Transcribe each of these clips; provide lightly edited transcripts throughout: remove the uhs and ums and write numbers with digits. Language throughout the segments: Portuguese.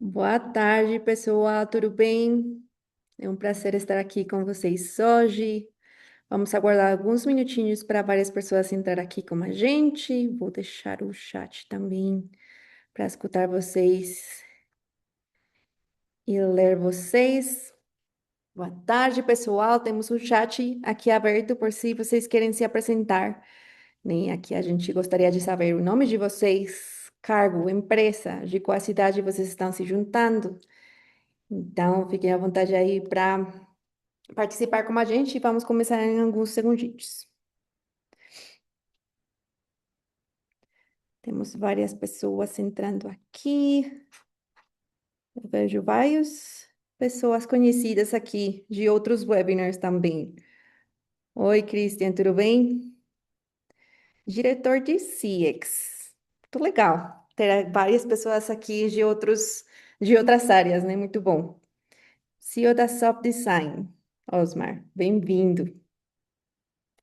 Boa tarde, pessoal, tudo bem? É um prazer estar aqui com vocês hoje. Vamos aguardar alguns minutinhos para várias pessoas entrar aqui com a gente. Vou deixar o chat também para escutar vocês e ler vocês. Boa tarde, pessoal. Temos o chat aqui aberto por se vocês querem se apresentar. Nem aqui a gente gostaria de saber o nome de vocês, cargo, empresa, de qual cidade vocês estão se juntando. Então, fiquem à vontade aí para participar com a gente e vamos começar em alguns segundinhos. Temos várias pessoas entrando aqui. Eu vejo várias pessoas conhecidas aqui de outros webinars também. Oi, Christian, tudo bem? Diretor de CX. Muito legal ter várias pessoas aqui de outras áreas, né? Muito bom. CEO da Soft Design, Osmar, bem-vindo.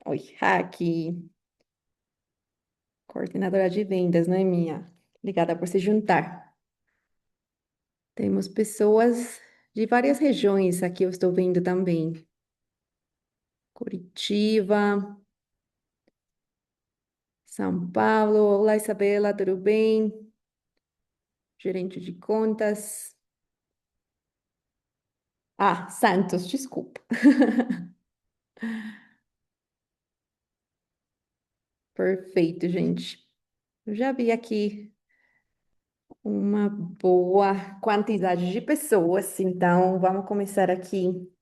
Oi, Hack. Coordenadora de vendas, não é minha? Obrigada por se juntar. Temos pessoas de várias regiões aqui, eu estou vendo também. Curitiba, São Paulo. Olá, Isabela, tudo bem? Gerente de contas. Ah, Santos, desculpa. Perfeito, gente. Eu já vi aqui uma boa quantidade de pessoas, então vamos começar aqui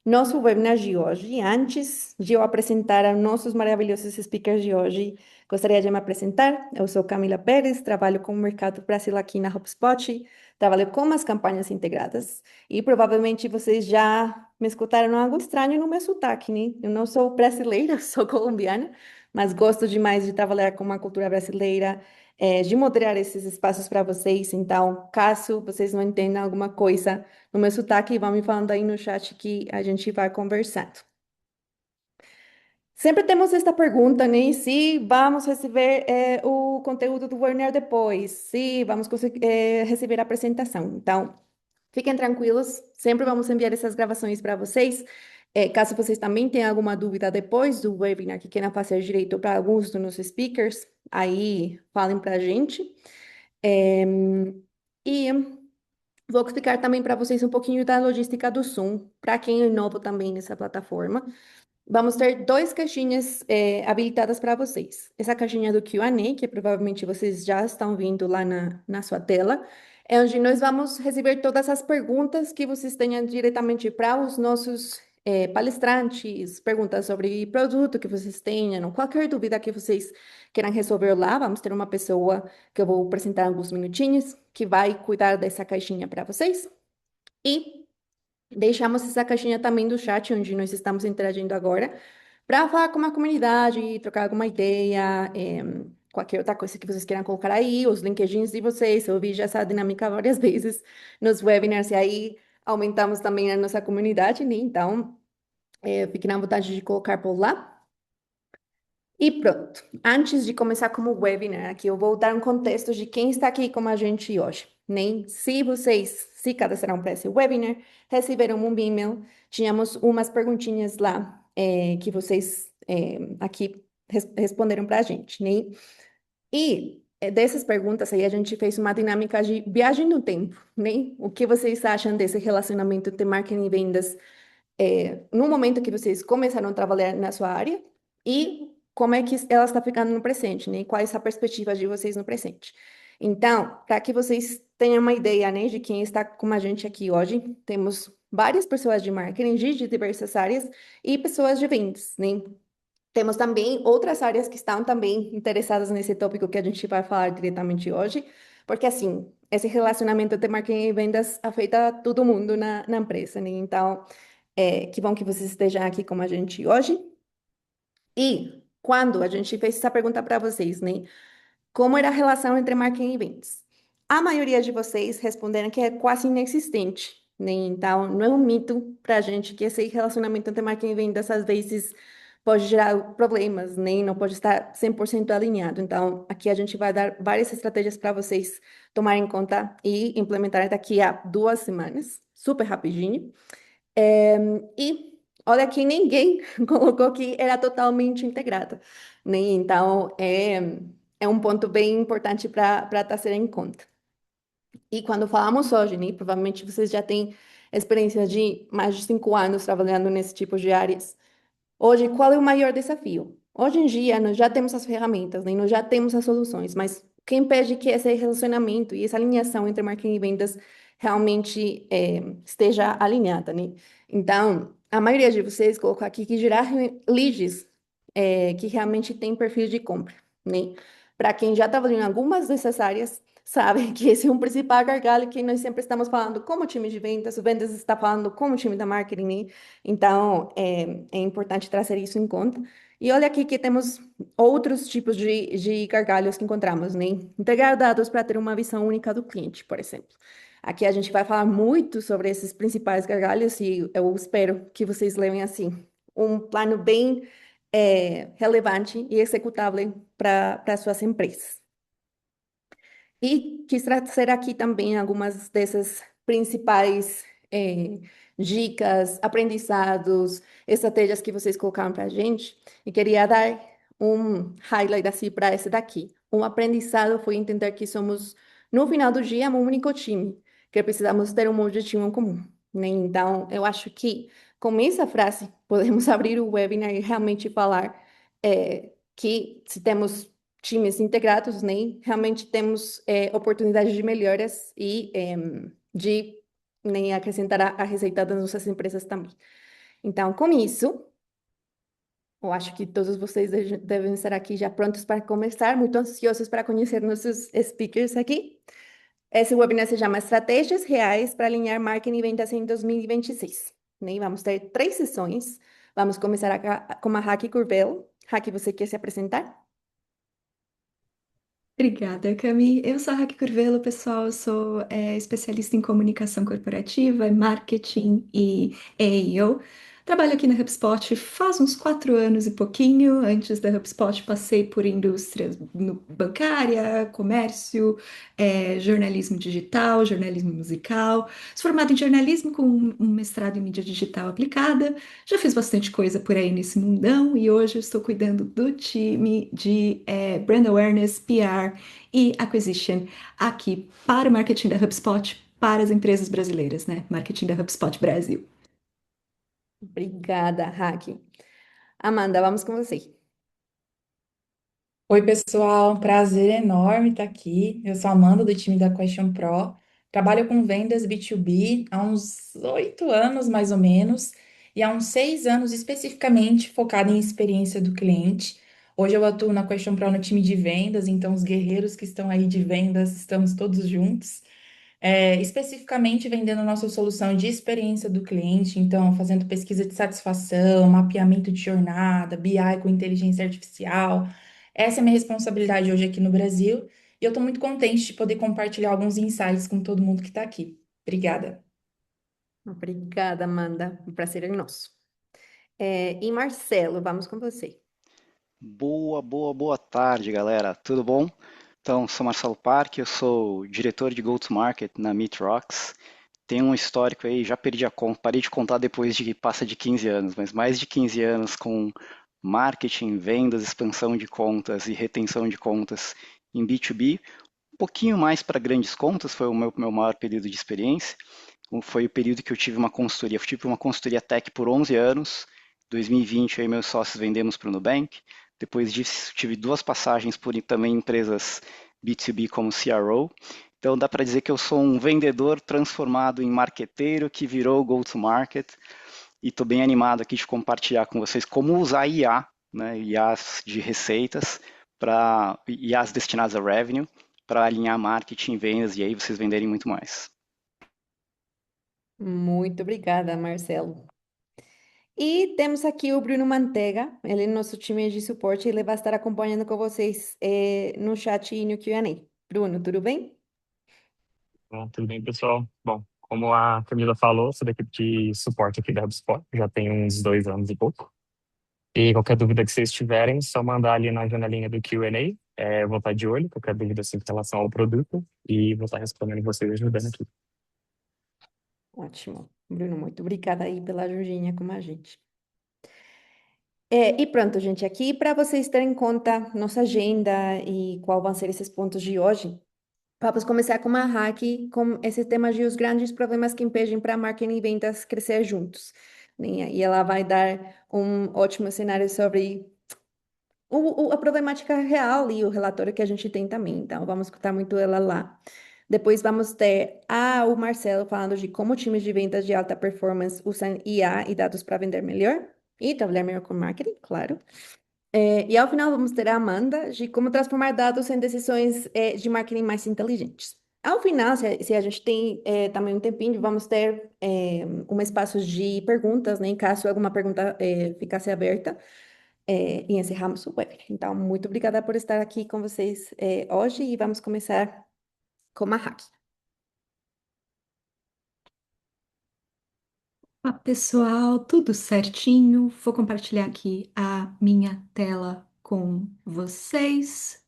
nosso webinar de hoje. Antes de eu apresentar os nossos maravilhosos speakers de hoje, gostaria de me apresentar. Eu sou Camila Pérez, trabalho com o mercado Brasil aqui na HubSpot, trabalho com as campanhas integradas e provavelmente vocês já me escutaram algo estranho no meu sotaque, né? Eu não sou brasileira, sou colombiana, mas gosto demais de trabalhar com uma cultura brasileira, de moderar esses espaços para vocês. Então, caso vocês não entendam alguma coisa, no meu sotaque, vão me falando aí no chat que a gente vai conversando. Sempre temos esta pergunta, né? Se vamos receber o conteúdo do webinar depois, se vamos conseguir receber a apresentação. Então, fiquem tranquilos, sempre vamos enviar essas gravações para vocês. Caso vocês também tenham alguma dúvida depois do webinar, que queiram fazer direito para alguns dos nossos speakers, aí falem para a gente. É, e vou explicar também para vocês um pouquinho da logística do Zoom, para quem é novo também nessa plataforma. Vamos ter duas caixinhas habilitadas para vocês. Essa caixinha do Q&A, que provavelmente vocês já estão vendo lá na sua tela, é onde nós vamos receber todas as perguntas que vocês tenham diretamente para os nossos palestrantes, perguntas sobre produto que vocês tenham, qualquer dúvida que vocês queiram resolver lá, vamos ter uma pessoa que eu vou apresentar em alguns minutinhos, que vai cuidar dessa caixinha para vocês. E deixamos essa caixinha também do chat, onde nós estamos interagindo agora, para falar com a comunidade, trocar alguma ideia, qualquer outra coisa que vocês queiram colocar aí, os LinkedIns de vocês. Eu vi já essa dinâmica várias vezes nos webinars, e aí aumentamos também a nossa comunidade, né? Então, fiquem à vontade de colocar por lá. E pronto. Antes de começar como webinar, aqui eu vou dar um contexto de quem está aqui com a gente hoje. Nem se vocês se cadastraram para esse webinar, receberam um e-mail, tínhamos umas perguntinhas lá que vocês aqui responderam para a gente, né? E dessas perguntas aí a gente fez uma dinâmica de viagem no tempo, né? O que vocês acham desse relacionamento entre marketing e vendas no momento que vocês começaram a trabalhar na sua área e como é que ela está ficando no presente, né? Qual é essa perspectiva de vocês no presente. Então, para que vocês tenham uma ideia, né, de quem está com a gente aqui hoje, temos várias pessoas de marketing de diversas áreas e pessoas de vendas, né? Temos também outras áreas que estão também interessadas nesse tópico que a gente vai falar diretamente hoje, porque assim, esse relacionamento entre marketing e vendas afeta todo mundo na empresa, né? Então, que bom que vocês estejam aqui com a gente hoje. E quando a gente fez essa pergunta para vocês, né? Como era a relação entre marketing e vendas? A maioria de vocês responderam que é quase inexistente, né? Então, não é um mito para a gente que esse relacionamento entre marketing e vendas, às vezes, pode gerar problemas, nem não pode estar 100% alinhado. Então, aqui a gente vai dar várias estratégias para vocês tomarem em conta e implementar daqui a 2 semanas, super rapidinho. É, e olha que ninguém colocou que era totalmente integrada, né? Então, é um ponto bem importante para estar em conta. E quando falamos hoje, né, provavelmente vocês já têm experiência de mais de 5 anos trabalhando nesse tipo de áreas. Hoje, qual é o maior desafio? Hoje em dia, nós já temos as ferramentas, né? Nós já temos as soluções, mas quem impede que esse relacionamento e essa alinhação entre marketing e vendas realmente esteja alinhada, né? Então, a maioria de vocês colocou aqui que gerar leads que realmente tem perfil de compra, né? Para quem já está trabalhando em algumas dessas áreas, sabe que esse é um principal gargalo que nós sempre estamos falando como time de vendas, o vendas está falando como time da marketing, né? Então, é importante trazer isso em conta. E olha aqui que temos outros tipos de gargalos que encontramos, né? Entregar dados para ter uma visão única do cliente, por exemplo. Aqui a gente vai falar muito sobre esses principais gargalos e eu espero que vocês levem assim um plano bem relevante e executável para suas empresas. E quis trazer aqui também algumas dessas principais dicas, aprendizados, estratégias que vocês colocaram para a gente. E queria dar um highlight assim para esse daqui. Um aprendizado foi entender que somos, no final do dia, um único time, que precisamos ter um objetivo em comum, né? Então, eu acho que com essa frase podemos abrir o webinar e realmente falar que se temos times integrados, né, realmente temos oportunidades de melhoras e de acrescentar a receita das nossas empresas também. Então, com isso, eu acho que todos vocês devem estar aqui já prontos para começar, muito ansiosos para conhecer nossos speakers aqui. Esse webinar se chama Estratégias Reais para Alinhar Marketing e Vendas em 2026. Né? Vamos ter 3 sessões. Vamos começar com a Raquel Curvelo. Raquel, você quer se apresentar? Obrigada, Cami. Eu sou a Raquel Curvelo, pessoal. Eu sou especialista em comunicação corporativa, marketing e EIO. Trabalho aqui na HubSpot faz uns 4 anos e pouquinho. Antes da HubSpot, passei por indústrias bancária, comércio, jornalismo digital, jornalismo musical. Sou formada em jornalismo com um mestrado em mídia digital aplicada. Já fiz bastante coisa por aí nesse mundão e hoje eu estou cuidando do time de Brand Awareness, PR e Acquisition aqui para o marketing da HubSpot para as empresas brasileiras, né? Marketing da HubSpot Brasil. Obrigada, Raquel. Amanda, vamos com você. Oi, pessoal, um prazer enorme estar aqui. Eu sou a Amanda do time da Question Pro. Trabalho com vendas B2B há uns 8 anos, mais ou menos, e há uns 6 anos especificamente focada em experiência do cliente. Hoje eu atuo na Question Pro no time de vendas, então os guerreiros que estão aí de vendas, estamos todos juntos. Especificamente vendendo a nossa solução de experiência do cliente, então fazendo pesquisa de satisfação, mapeamento de jornada, BI com inteligência artificial. Essa é a minha responsabilidade hoje aqui no Brasil e eu estou muito contente de poder compartilhar alguns insights com todo mundo que está aqui. Obrigada. Obrigada, Amanda. O prazer é nosso. E Marcelo, vamos com você. Boa tarde, galera. Tudo bom? Então, sou Marcelo Parque, eu sou diretor de Go-to-Market na Meetrox. Tenho um histórico aí, já perdi a conta, parei de contar depois de que passa de 15 anos, mas mais de 15 anos com marketing, vendas, expansão de contas e retenção de contas em B2B. Um pouquinho mais para grandes contas, foi o meu maior período de experiência. Foi o período que eu tive uma consultoria. Eu tive uma consultoria tech por 11 anos. Em 2020, eu e meus sócios vendemos para o Nubank. Depois disso, tive 2 passagens por também empresas B2B como CRO. Então, dá para dizer que eu sou um vendedor transformado em marqueteiro que virou go-to-market. E estou bem animado aqui de compartilhar com vocês como usar IA, né, IAs de receitas, IAs destinadas a revenue, para alinhar marketing e vendas e aí vocês venderem muito mais. Muito obrigada, Marcelo. E temos aqui o Bruno Mantega, ele é nosso time de suporte, ele vai estar acompanhando com vocês no chat e no Q&A. Bruno, tudo bem? Bom, tudo bem, pessoal? Bom, como a Camila falou, sou da equipe de suporte aqui da HubSpot, já tem uns 2 anos e pouco. E qualquer dúvida que vocês tiverem, só mandar ali na janelinha do Q&A. Eu vou estar de olho, qualquer dúvida assim, em relação ao produto, e vou estar respondendo vocês, ajudando aqui. Ótimo. Bruno, muito obrigada aí pela ajudinha com a gente. E pronto, gente, aqui para vocês terem em conta nossa agenda e qual vão ser esses pontos de hoje, vamos começar com uma hack com esse tema de os grandes problemas que impedem para marketing e vendas crescer juntos, né? E ela vai dar um ótimo cenário sobre a problemática real e o relatório que a gente tem também. Então, vamos escutar muito ela lá. Depois vamos ter o Marcelo falando de como times de vendas de alta performance usam IA e dados para vender melhor e trabalhar melhor com marketing, claro. E ao final vamos ter a Amanda de como transformar dados em decisões de marketing mais inteligentes. Ao final, se a gente tem também um tempinho, vamos ter um espaço de perguntas, né? Em caso alguma pergunta ficasse aberta, e encerramos o webinar. Então, muito obrigada por estar aqui com vocês hoje e vamos começar com a hack. Olá, pessoal, tudo certinho? Vou compartilhar aqui a minha tela com vocês.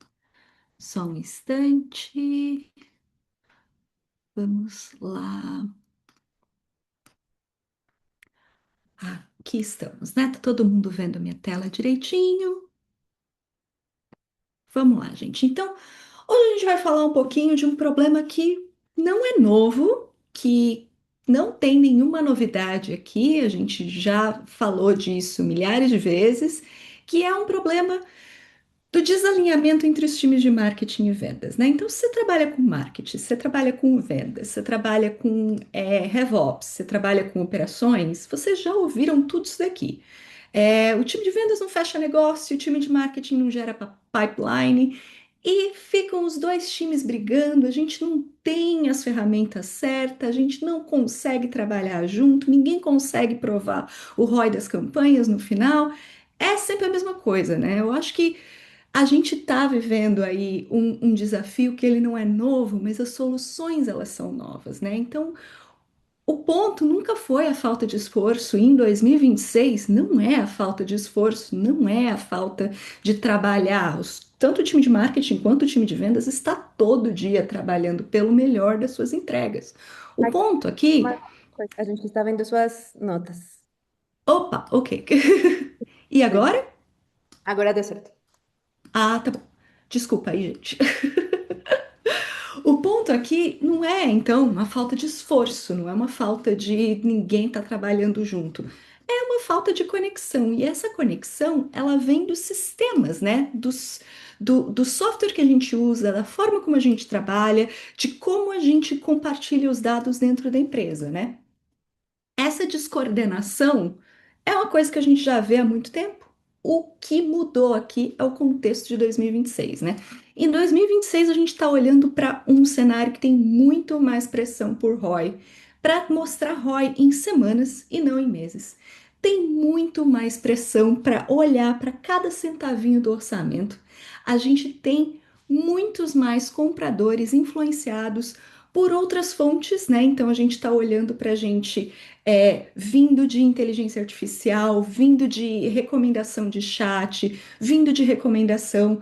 Só um instante. Vamos lá. Aqui estamos, né? Tá todo mundo vendo a minha tela direitinho? Vamos lá, gente. Então, hoje a gente vai falar um pouquinho de um problema que não é novo, que não tem nenhuma novidade aqui, a gente já falou disso milhares de vezes, que é um problema do desalinhamento entre os times de marketing e vendas, né? Então, se você trabalha com marketing, você trabalha com vendas, você trabalha com RevOps, você trabalha com operações, vocês já ouviram tudo isso daqui. O time de vendas não fecha negócio, o time de marketing não gera pipeline, e ficam os dois times brigando, a gente não tem as ferramentas certas, a gente não consegue trabalhar junto, ninguém consegue provar o ROI das campanhas no final. É sempre a mesma coisa, né? Eu acho que a gente está vivendo aí um desafio que ele não é novo, mas as soluções elas são novas, né? Então, o ponto nunca foi a falta de esforço. Em 2026, não é a falta de esforço, não é a falta de trabalhar. Tanto o time de marketing quanto o time de vendas está todo dia trabalhando pelo melhor das suas entregas. O Aqui, ponto aqui. uma coisa, a gente está vendo suas notas. Opa, ok. E agora? Agora deu certo. Ah, tá bom. Desculpa aí, gente. O ponto aqui não é, então, uma falta de esforço, não é uma falta de ninguém estar trabalhando junto. É uma falta de conexão. E essa conexão, ela vem dos sistemas, né? Do software que a gente usa, da forma como a gente trabalha, de como a gente compartilha os dados dentro da empresa, né? Essa descoordenação é uma coisa que a gente já vê há muito tempo. O que mudou aqui é o contexto de 2026, né? Em 2026, a gente está olhando para um cenário que tem muito mais pressão por ROI, para mostrar ROI em semanas e não em meses. Tem muito mais pressão para olhar para cada centavinho do orçamento. A gente tem muitos mais compradores influenciados por outras fontes, né? Então a gente está olhando para a gente vindo de inteligência artificial, vindo de recomendação de chat, vindo de recomendação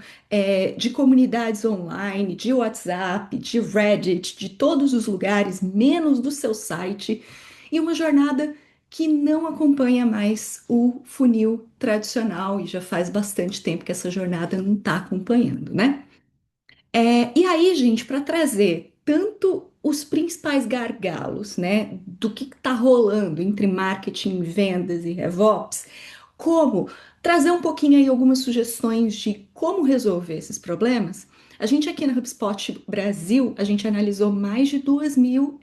de comunidades online, de WhatsApp, de Reddit, de todos os lugares, menos do seu site, e uma jornada que não acompanha mais o funil tradicional, e já faz bastante tempo que essa jornada não está acompanhando, né? E aí, gente, para trazer tanto os principais gargalos, né, do que está rolando entre marketing, vendas e RevOps, como trazer um pouquinho aí algumas sugestões de como resolver esses problemas. A gente aqui na HubSpot Brasil, a gente analisou mais de 2.000,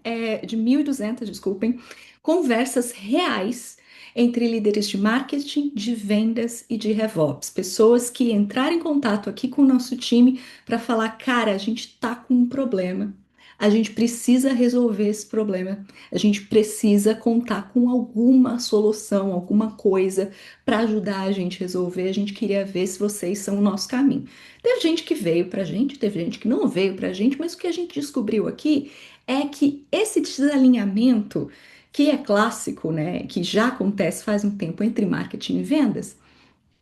de 1.200, desculpem, conversas reais entre líderes de marketing, de vendas e de RevOps, pessoas que entraram em contato aqui com o nosso time para falar, cara, a gente tá com um problema. A gente precisa resolver esse problema. A gente precisa contar com alguma solução, alguma coisa para ajudar a gente a resolver. A gente queria ver se vocês são o nosso caminho. Teve gente que veio para a gente, teve gente que não veio para a gente, mas o que a gente descobriu aqui é que esse desalinhamento, que é clássico, né, que já acontece faz um tempo entre marketing e vendas,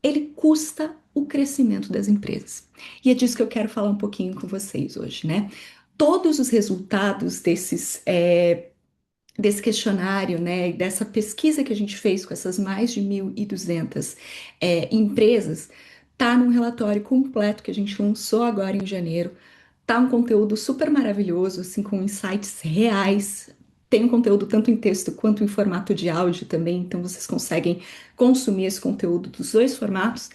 ele custa o crescimento das empresas. E é disso que eu quero falar um pouquinho com vocês hoje, né? Todos os resultados desse questionário, né, e dessa pesquisa que a gente fez com essas mais de 1.200 empresas, tá num relatório completo que a gente lançou agora em janeiro. Tá um conteúdo super maravilhoso, assim, com insights reais. Tem um conteúdo tanto em texto quanto em formato de áudio também, então vocês conseguem consumir esse conteúdo dos dois formatos.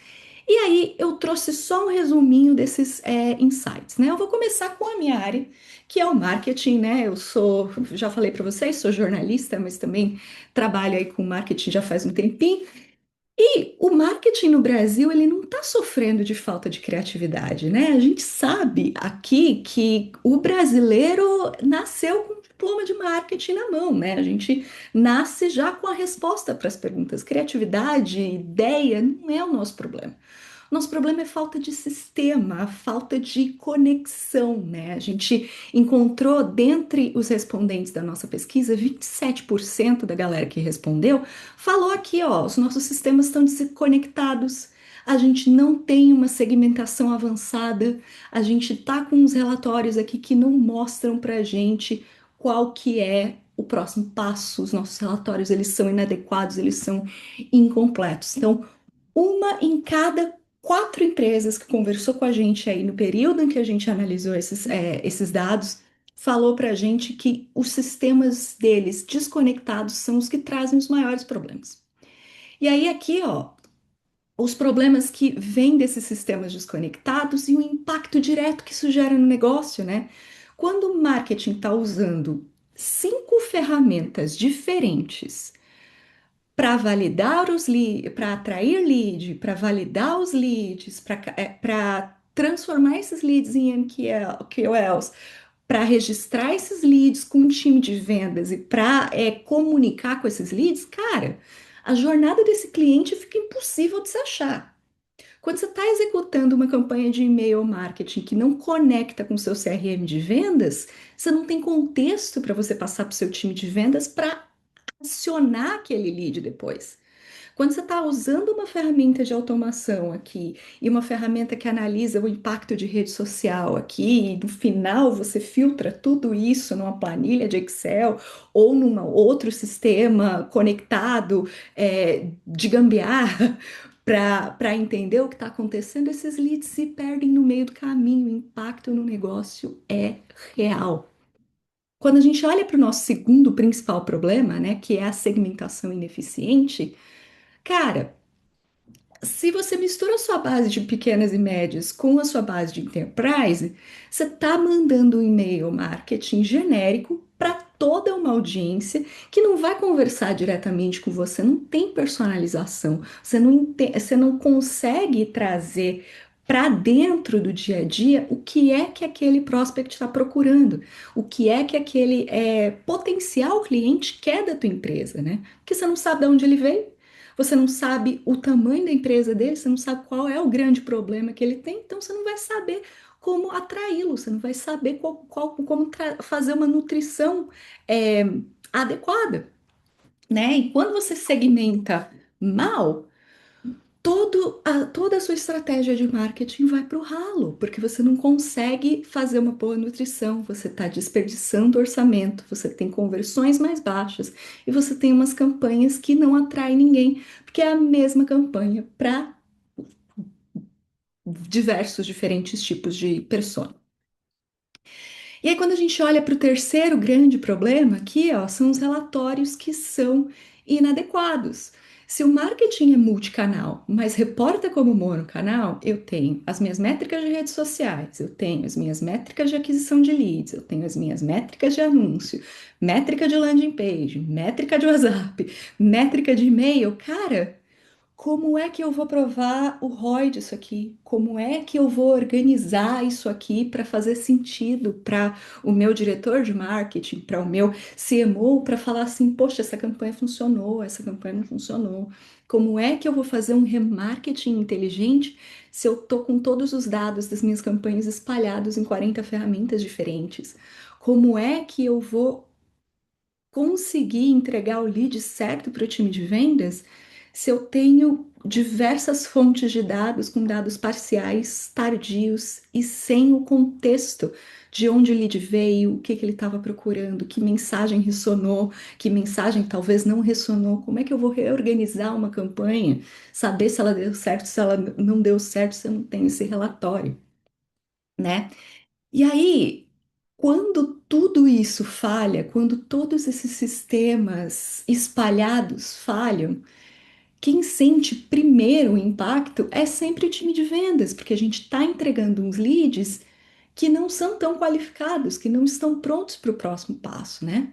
E aí eu trouxe só um resuminho desses insights, né? Eu vou começar com a minha área, que é o marketing, né? Eu sou, já falei para vocês, sou jornalista, mas também trabalho aí com marketing já faz um tempinho. E o marketing no Brasil, ele não está sofrendo de falta de criatividade, né? A gente sabe aqui que o brasileiro nasceu com um diploma de marketing na mão, né? A gente nasce já com a resposta para as perguntas. Criatividade, ideia, não é o nosso problema. Nosso problema é falta de sistema, falta de conexão, né? A gente encontrou, dentre os respondentes da nossa pesquisa, 27% da galera que respondeu falou aqui, ó, os nossos sistemas estão desconectados, a gente não tem uma segmentação avançada, a gente tá com uns relatórios aqui que não mostram pra gente qual que é o próximo passo. Os nossos relatórios, eles são inadequados, eles são incompletos. Então, uma em cada quatro empresas que conversou com a gente aí no período em que a gente analisou esses dados, falou para a gente que os sistemas deles desconectados são os que trazem os maiores problemas. E aí, aqui, ó, os problemas que vêm desses sistemas desconectados e o impacto direto que isso gera no negócio, né? Quando o marketing está usando cinco ferramentas diferentes para validar os leads, para atrair lead, para validar os leads, para transformar esses leads em MQLs, para registrar esses leads com um time de vendas e para comunicar com esses leads, cara, a jornada desse cliente fica impossível de se achar. Quando você está executando uma campanha de e-mail marketing que não conecta com o seu CRM de vendas, você não tem contexto para você passar para o seu time de vendas para acionar aquele lead depois. Quando você está usando uma ferramenta de automação aqui e uma ferramenta que analisa o impacto de rede social aqui, e no final você filtra tudo isso numa planilha de Excel ou num outro sistema conectado de gambiarra para entender o que está acontecendo, esses leads se perdem no meio do caminho. O impacto no negócio é real. Quando a gente olha para o nosso segundo principal problema, né, que é a segmentação ineficiente, cara, se você mistura a sua base de pequenas e médias com a sua base de enterprise, você está mandando um e-mail marketing genérico para toda uma audiência que não vai conversar diretamente com você, não tem personalização, você não consegue trazer para dentro do dia a dia o que é que aquele prospect está procurando, o que é que aquele potencial cliente quer da tua empresa, né? Porque você não sabe de onde ele veio. Você não sabe o tamanho da empresa dele, você não sabe qual é o grande problema que ele tem, então você não vai saber como atraí-lo, você não vai saber como fazer uma nutrição é, adequada, né? E quando você segmenta mal, toda a sua estratégia de marketing vai para o ralo, porque você não consegue fazer uma boa nutrição, você está desperdiçando orçamento, você tem conversões mais baixas e você tem umas campanhas que não atraem ninguém, porque é a mesma campanha para diversos diferentes tipos de persona. E aí, quando a gente olha para o terceiro grande problema aqui, ó, são os relatórios que são inadequados. Se o marketing é multicanal, mas reporta como monocanal, eu tenho as minhas métricas de redes sociais, eu tenho as minhas métricas de aquisição de leads, eu tenho as minhas métricas de anúncio, métrica de landing page, métrica de WhatsApp, métrica de e-mail, cara. Como é que eu vou provar o ROI disso aqui? Como é que eu vou organizar isso aqui para fazer sentido para o meu diretor de marketing, para o meu CMO, para falar assim, poxa, essa campanha funcionou, essa campanha não funcionou. Como é que eu vou fazer um remarketing inteligente se eu tô com todos os dados das minhas campanhas espalhados em 40 ferramentas diferentes? Como é que eu vou conseguir entregar o lead certo para o time de vendas se eu tenho diversas fontes de dados, com dados parciais, tardios e sem o contexto de onde o lead veio, o que que ele estava procurando, que mensagem ressonou, que mensagem talvez não ressonou, como é que eu vou reorganizar uma campanha, saber se ela deu certo, se ela não deu certo, se eu não tenho esse relatório, né? E aí, quando tudo isso falha, quando todos esses sistemas espalhados falham, quem sente primeiro o impacto é sempre o time de vendas, porque a gente está entregando uns leads que não são tão qualificados, que não estão prontos para o próximo passo, né?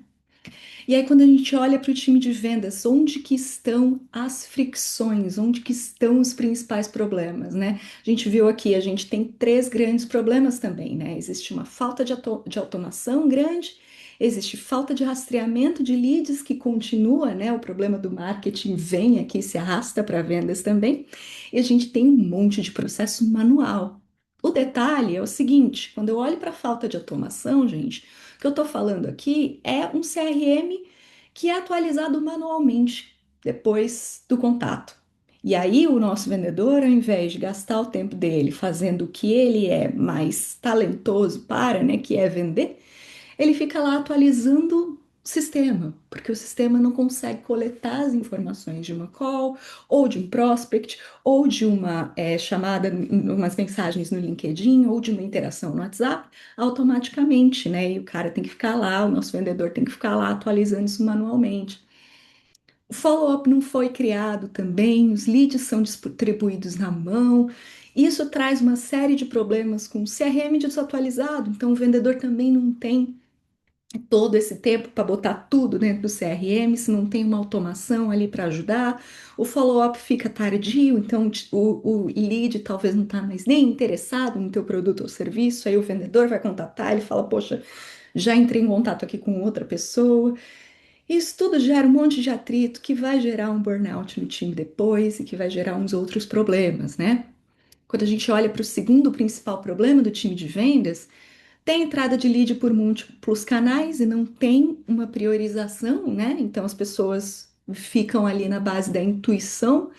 E aí, quando a gente olha para o time de vendas, onde que estão as fricções, onde que estão os principais problemas, né? A gente viu aqui, a gente tem três grandes problemas também, né? Existe uma falta de automação grande, existe falta de rastreamento de leads que continua, né? O problema do marketing vem aqui, se arrasta para vendas também, e a gente tem um monte de processo manual. O detalhe é o seguinte, quando eu olho para a falta de automação, gente, o que eu estou falando aqui é um CRM que é atualizado manualmente depois do contato. E aí, o nosso vendedor, ao invés de gastar o tempo dele fazendo o que ele é mais talentoso para, né, que é vender, ele fica lá atualizando o sistema, porque o sistema não consegue coletar as informações de uma call, ou de um prospect, ou de uma chamada, umas mensagens no LinkedIn, ou de uma interação no WhatsApp, automaticamente, né? E o cara tem que ficar lá, o nosso vendedor tem que ficar lá atualizando isso manualmente. O follow-up não foi criado também, os leads são distribuídos na mão. Isso traz uma série de problemas com o CRM desatualizado, então o vendedor também não tem todo esse tempo para botar tudo dentro do CRM, se não tem uma automação ali para ajudar, o follow-up fica tardio, então o lead talvez não está mais nem interessado no teu produto ou serviço, aí o vendedor vai contatar, ele fala, poxa, já entrei em contato aqui com outra pessoa. Isso tudo gera um monte de atrito que vai gerar um burnout no time depois e que vai gerar uns outros problemas, né? Quando a gente olha para o segundo principal problema do time de vendas, tem entrada de lead por múltiplos canais e não tem uma priorização, né? Então as pessoas ficam ali na base da intuição.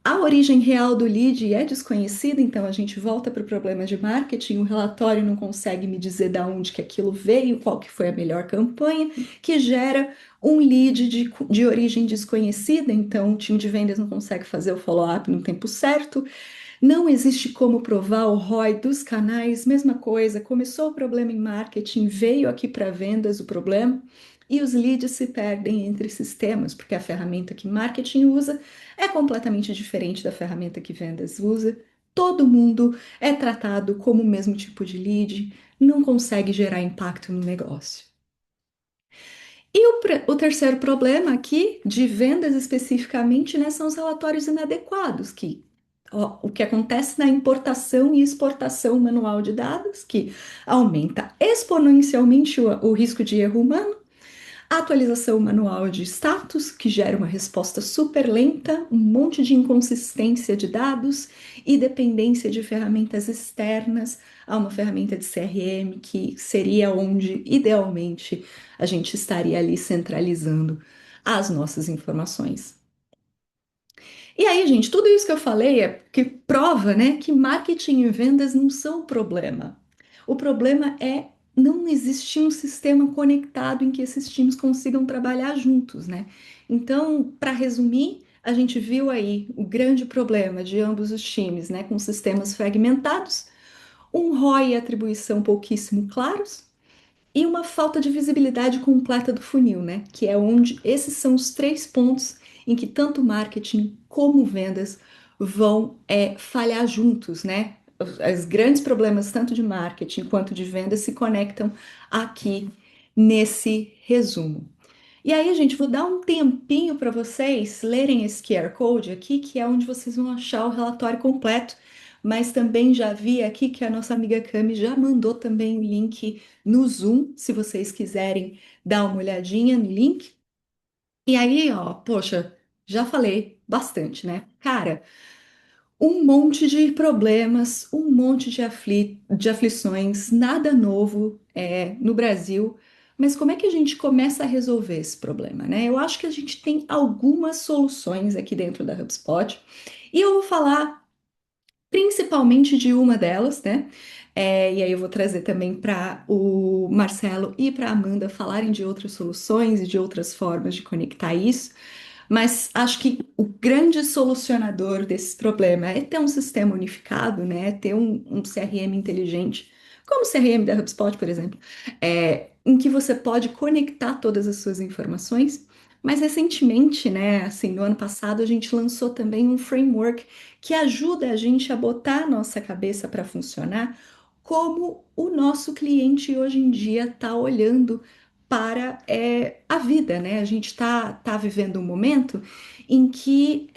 A origem real do lead é desconhecida, então a gente volta para o problema de marketing. O relatório não consegue me dizer de onde que aquilo veio, qual que foi a melhor campanha, que gera um lead de origem desconhecida, então o time de vendas não consegue fazer o follow-up no tempo certo. Não existe como provar o ROI dos canais, mesma coisa. Começou o problema em marketing, veio aqui para vendas o problema, e os leads se perdem entre sistemas, porque a ferramenta que marketing usa é completamente diferente da ferramenta que vendas usa. Todo mundo é tratado como o mesmo tipo de lead, não consegue gerar impacto no negócio. E o terceiro problema aqui, de vendas especificamente, né, são os relatórios inadequados, que o que acontece na importação e exportação manual de dados, que aumenta exponencialmente o risco de erro humano, atualização manual de status, que gera uma resposta super lenta, um monte de inconsistência de dados e dependência de ferramentas externas a uma ferramenta de CRM, que seria onde, idealmente, a gente estaria ali centralizando as nossas informações. E aí, gente, tudo isso que eu falei é que prova, né, que marketing e vendas não são o problema. O problema é não existir um sistema conectado em que esses times consigam trabalhar juntos, né? Então, para resumir, a gente viu aí o grande problema de ambos os times, né, com sistemas fragmentados, um ROI e atribuição pouquíssimo claros, e uma falta de visibilidade completa do funil, né? Que é onde esses são os três pontos em que tanto marketing como vendas vão falhar juntos, né? Os grandes problemas, tanto de marketing quanto de vendas, se conectam aqui nesse resumo. E aí, gente, vou dar um tempinho para vocês lerem esse QR Code aqui, que é onde vocês vão achar o relatório completo. Mas também já vi aqui que a nossa amiga Cami já mandou também o link no Zoom, se vocês quiserem dar uma olhadinha no link. E aí, ó, poxa, já falei bastante, né? Cara, um monte de problemas, um monte de aflições, nada novo no Brasil, mas como é que a gente começa a resolver esse problema, né? Eu acho que a gente tem algumas soluções aqui dentro da HubSpot e eu vou falar principalmente de uma delas, né? E aí eu vou trazer também para o Marcelo e para a Amanda falarem de outras soluções e de outras formas de conectar isso. Mas acho que o grande solucionador desse problema é ter um sistema unificado, né? Ter um CRM inteligente, como o CRM da HubSpot, por exemplo, em que você pode conectar todas as suas informações. Mas recentemente, né, assim, no ano passado, a gente lançou também um framework que ajuda a gente a botar a nossa cabeça para funcionar como o nosso cliente hoje em dia está olhando para a vida, né? A gente tá vivendo um momento em que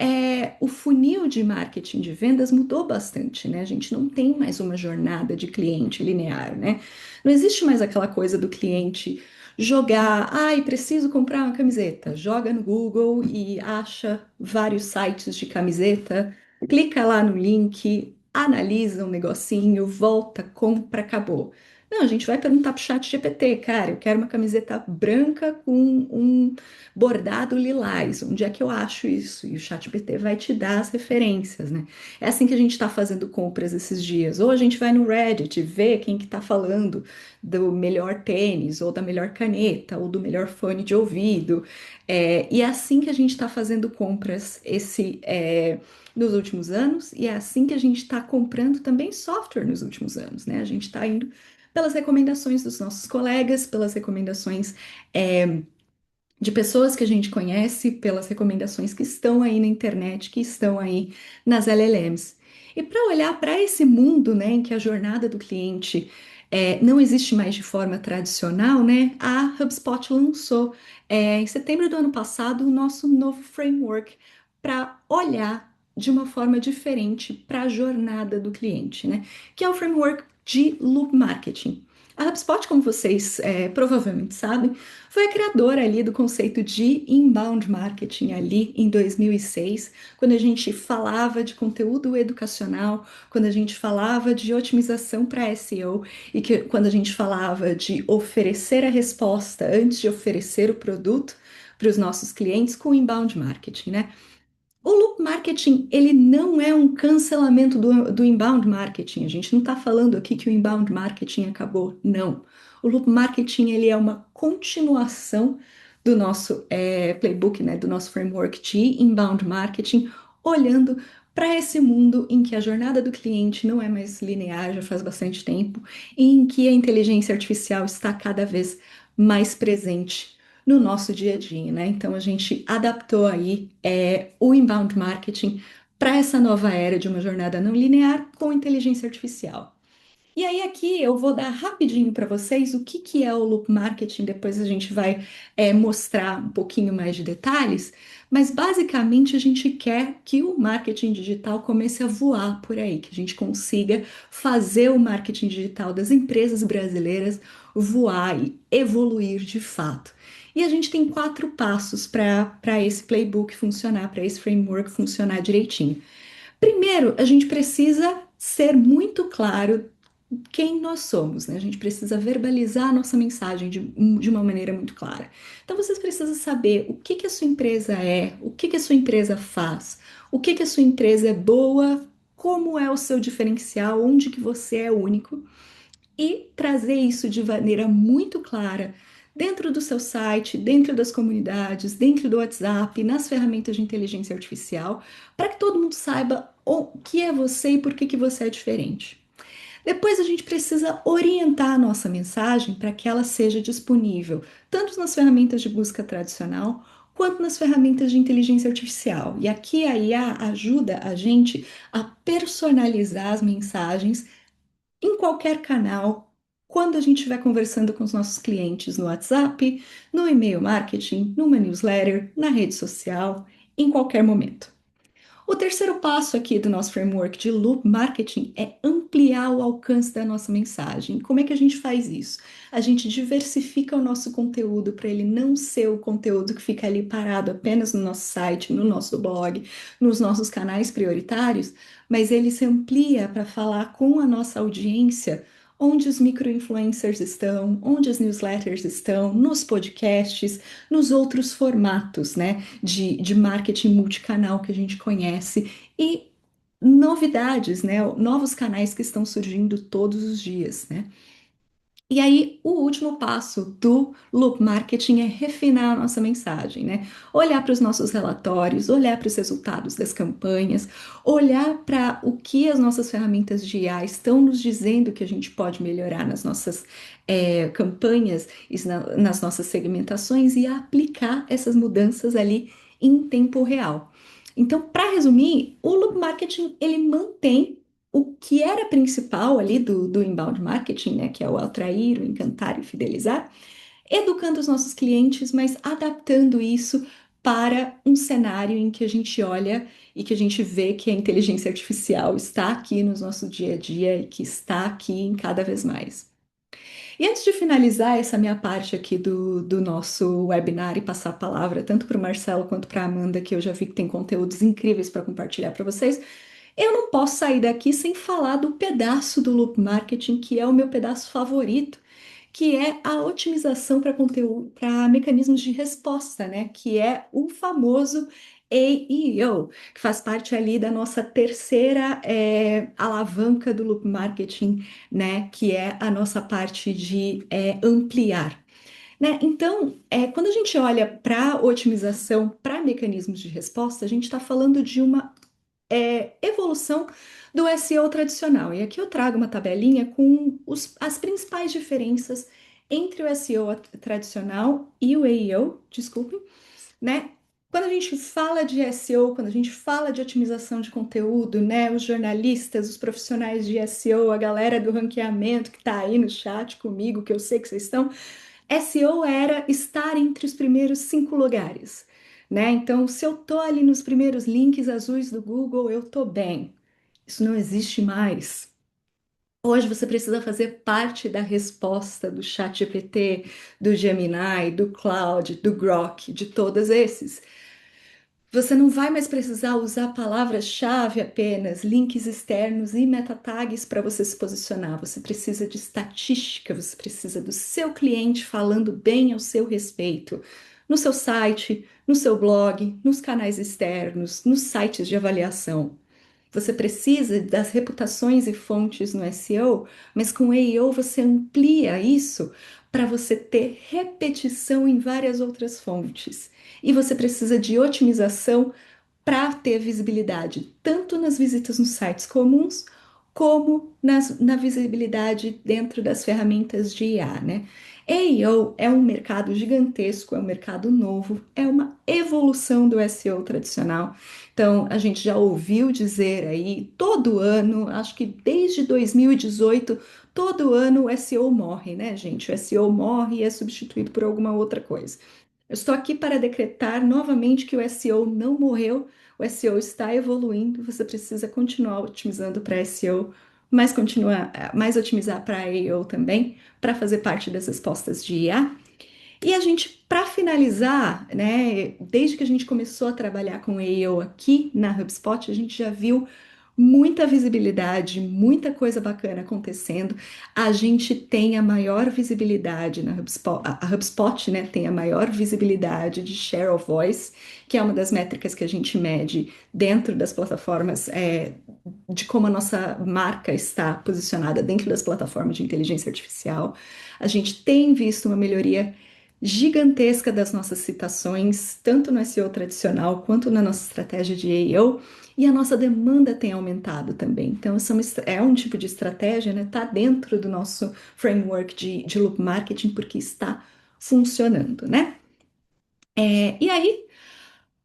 o funil de marketing de vendas mudou bastante, né? A gente não tem mais uma jornada de cliente linear, né? Não existe mais aquela coisa do cliente jogar, ai, preciso comprar uma camiseta, joga no Google e acha vários sites de camiseta, clica lá no link, analisa um negocinho, volta, compra, acabou. Não, a gente vai perguntar pro chat GPT, cara, eu quero uma camiseta branca com um bordado lilás. Onde é que eu acho isso? E o chat GPT vai te dar as referências, né? É assim que a gente está fazendo compras esses dias. Ou a gente vai no Reddit, vê quem que está falando do melhor tênis, ou da melhor caneta, ou do melhor fone de ouvido. E é assim que a gente está fazendo compras nos últimos anos, e é assim que a gente está comprando também software nos últimos anos, né? A gente está indo pelas recomendações dos nossos colegas, pelas recomendações de pessoas que a gente conhece, pelas recomendações que estão aí na internet, que estão aí nas LLMs. E para olhar para esse mundo, né, em que a jornada do cliente não existe mais de forma tradicional, né, a HubSpot lançou em setembro do ano passado o nosso novo framework para olhar de uma forma diferente para a jornada do cliente, né, que é o framework de Loop Marketing. A HubSpot, como vocês provavelmente sabem, foi a criadora ali do conceito de inbound marketing ali em 2006, quando a gente falava de conteúdo educacional, quando a gente falava de otimização para SEO e quando a gente falava de oferecer a resposta antes de oferecer o produto para os nossos clientes com inbound marketing, né? O loop marketing, ele não é um cancelamento do inbound marketing. A gente não está falando aqui que o inbound marketing acabou. Não. O loop marketing, ele é uma continuação do nosso playbook, né, do nosso framework de inbound marketing, olhando para esse mundo em que a jornada do cliente não é mais linear, já faz bastante tempo, e em que a inteligência artificial está cada vez mais presente no nosso dia a dia, né? Então a gente adaptou aí o inbound marketing para essa nova era de uma jornada não linear com inteligência artificial. E aí aqui eu vou dar rapidinho para vocês o que que é o loop marketing, depois a gente vai mostrar um pouquinho mais de detalhes, mas basicamente a gente quer que o marketing digital comece a voar por aí, que a gente consiga fazer o marketing digital das empresas brasileiras voar e evoluir de fato. E a gente tem 4 passos para esse playbook funcionar, para esse framework funcionar direitinho. Primeiro, a gente precisa ser muito claro quem nós somos, né? A gente precisa verbalizar a nossa mensagem de uma maneira muito clara. Então, vocês precisam saber o que que a sua empresa é, o que que a sua empresa faz, o que que a sua empresa é boa, como é o seu diferencial, onde que você é único e trazer isso de maneira muito clara dentro do seu site, dentro das comunidades, dentro do WhatsApp, nas ferramentas de inteligência artificial, para que todo mundo saiba o que é você e por que que você é diferente. Depois a gente precisa orientar a nossa mensagem para que ela seja disponível tanto nas ferramentas de busca tradicional quanto nas ferramentas de inteligência artificial. E aqui a IA ajuda a gente a personalizar as mensagens em qualquer canal, quando a gente estiver conversando com os nossos clientes no WhatsApp, no e-mail marketing, numa newsletter, na rede social, em qualquer momento. O terceiro passo aqui do nosso framework de loop marketing é ampliar o alcance da nossa mensagem. Como é que a gente faz isso? A gente diversifica o nosso conteúdo para ele não ser o conteúdo que fica ali parado apenas no nosso site, no nosso blog, nos nossos canais prioritários, mas ele se amplia para falar com a nossa audiência onde os micro-influencers estão, onde as newsletters estão, nos podcasts, nos outros formatos, né, de marketing multicanal que a gente conhece e novidades, né, novos canais que estão surgindo todos os dias, né? E aí, o último passo do Loop Marketing é refinar a nossa mensagem, né? Olhar para os nossos relatórios, olhar para os resultados das campanhas, olhar para o que as nossas ferramentas de IA estão nos dizendo que a gente pode melhorar nas nossas campanhas, e nas nossas segmentações e aplicar essas mudanças ali em tempo real. Então, para resumir, o Loop Marketing ele mantém o que era principal ali do inbound marketing, né, que é o atrair, o encantar e fidelizar, educando os nossos clientes, mas adaptando isso para um cenário em que a gente olha e que a gente vê que a inteligência artificial está aqui no nosso dia a dia e que está aqui em cada vez mais. E antes de finalizar essa minha parte aqui do nosso webinar e passar a palavra tanto para o Marcelo quanto para a Amanda, que eu já vi que tem conteúdos incríveis para compartilhar para vocês, eu não posso sair daqui sem falar do pedaço do Loop Marketing, que é o meu pedaço favorito, que é a otimização para conteúdo, para mecanismos de resposta, né? Que é o famoso AEO, que faz parte ali da nossa terceira alavanca do Loop Marketing, né? Que é a nossa parte de ampliar. Né? Então, quando a gente olha para otimização para mecanismos de resposta, a gente está falando de uma evolução do SEO tradicional. E aqui eu trago uma tabelinha com as principais diferenças entre o SEO tradicional e o AEO, desculpe, né? Quando a gente fala de SEO, quando a gente fala de otimização de conteúdo, né? Os jornalistas, os profissionais de SEO, a galera do ranqueamento que está aí no chat comigo, que eu sei que vocês estão, SEO era estar entre os primeiros 5 lugares, né? Então, se eu tô ali nos primeiros links azuis do Google, eu tô bem. Isso não existe mais. Hoje você precisa fazer parte da resposta do ChatGPT, do Gemini, do Claude, do Grok, de todos esses. Você não vai mais precisar usar palavras-chave apenas, links externos e meta tags para você se posicionar. Você precisa de estatística, você precisa do seu cliente falando bem ao seu respeito. No seu site, no seu blog, nos canais externos, nos sites de avaliação. Você precisa das reputações e fontes no SEO, mas com o AEO você amplia isso para você ter repetição em várias outras fontes. E você precisa de otimização para ter visibilidade tanto nas visitas nos sites comuns, como na visibilidade dentro das ferramentas de IA, né? AEO é um mercado gigantesco, é um mercado novo, é uma evolução do SEO tradicional. Então, a gente já ouviu dizer aí, todo ano, acho que desde 2018, todo ano o SEO morre, né, gente? O SEO morre e é substituído por alguma outra coisa. Eu estou aqui para decretar novamente que o SEO não morreu, o SEO está evoluindo, você precisa continuar otimizando para SEO, mas continuar, mais otimizar para AEO também, para fazer parte das respostas de IA. E a gente, para finalizar, né, desde que a gente começou a trabalhar com AEO aqui na HubSpot, a gente já viu muita visibilidade, muita coisa bacana acontecendo. A gente tem a maior visibilidade na HubSpot, a HubSpot, né, tem a maior visibilidade de share of voice, que é uma das métricas que a gente mede dentro das plataformas, de como a nossa marca está posicionada dentro das plataformas de inteligência artificial. A gente tem visto uma melhoria gigantesca das nossas citações, tanto no SEO tradicional quanto na nossa estratégia de AEO, e a nossa demanda tem aumentado também. Então, é um tipo de estratégia, né? Tá dentro do nosso framework de loop marketing, porque está funcionando, né? E aí,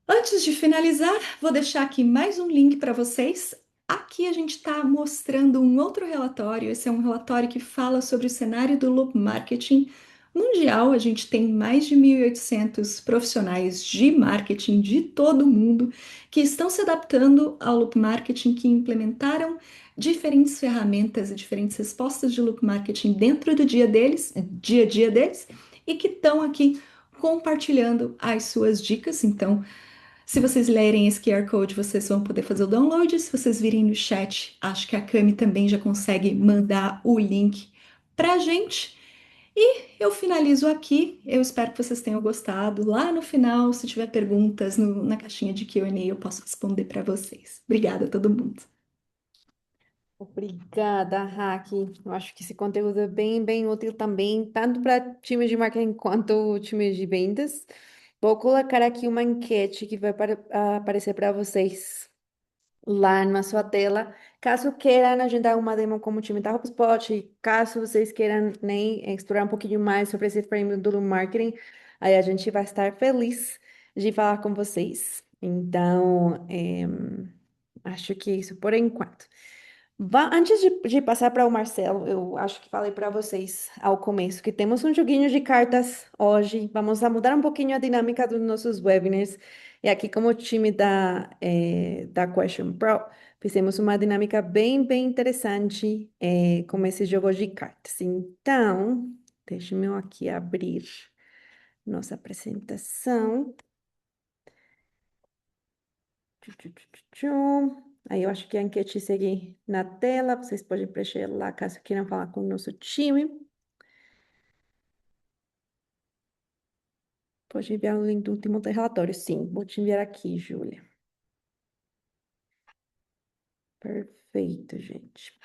antes de finalizar, vou deixar aqui mais um link para vocês. Aqui a gente está mostrando um outro relatório. Esse é um relatório que fala sobre o cenário do loop marketing mundial. A gente tem mais de 1.800 profissionais de marketing de todo o mundo que estão se adaptando ao loop marketing, que implementaram diferentes ferramentas e diferentes respostas de loop marketing dentro do dia a dia deles, e que estão aqui compartilhando as suas dicas. Então, se vocês lerem esse QR Code, vocês vão poder fazer o download. Se vocês virem no chat, acho que a Cami também já consegue mandar o link para a gente. E eu finalizo aqui. Eu espero que vocês tenham gostado. Lá no final, se tiver perguntas na caixinha de Q&A, eu posso responder para vocês. Obrigada a todo mundo. Obrigada, Hack. Eu acho que esse conteúdo é bem, bem útil também, tanto para times de marketing quanto times de vendas. Vou colocar aqui uma enquete que vai aparecer para vocês lá na sua tela. Caso queiram agendar uma demo como time da HubSpot, caso vocês queiram nem explorar um pouquinho mais sobre esse framework do marketing, aí a gente vai estar feliz de falar com vocês. Então, acho que é isso por enquanto. Antes de passar para o Marcelo, eu acho que falei para vocês ao começo que temos um joguinho de cartas hoje. Vamos a mudar um pouquinho a dinâmica dos nossos webinars. E aqui, como time da Question Pro, fizemos uma dinâmica bem, bem interessante com esse jogo de cartas. Então, deixe-me eu aqui abrir nossa apresentação. Tchu, tchu, tchu, tchu, tchu. Aí eu acho que a enquete segue na tela, vocês podem preencher lá caso queiram falar com o nosso time. Pode enviar o link do último relatório, sim. Vou te enviar aqui, Júlia. Perfeito, gente.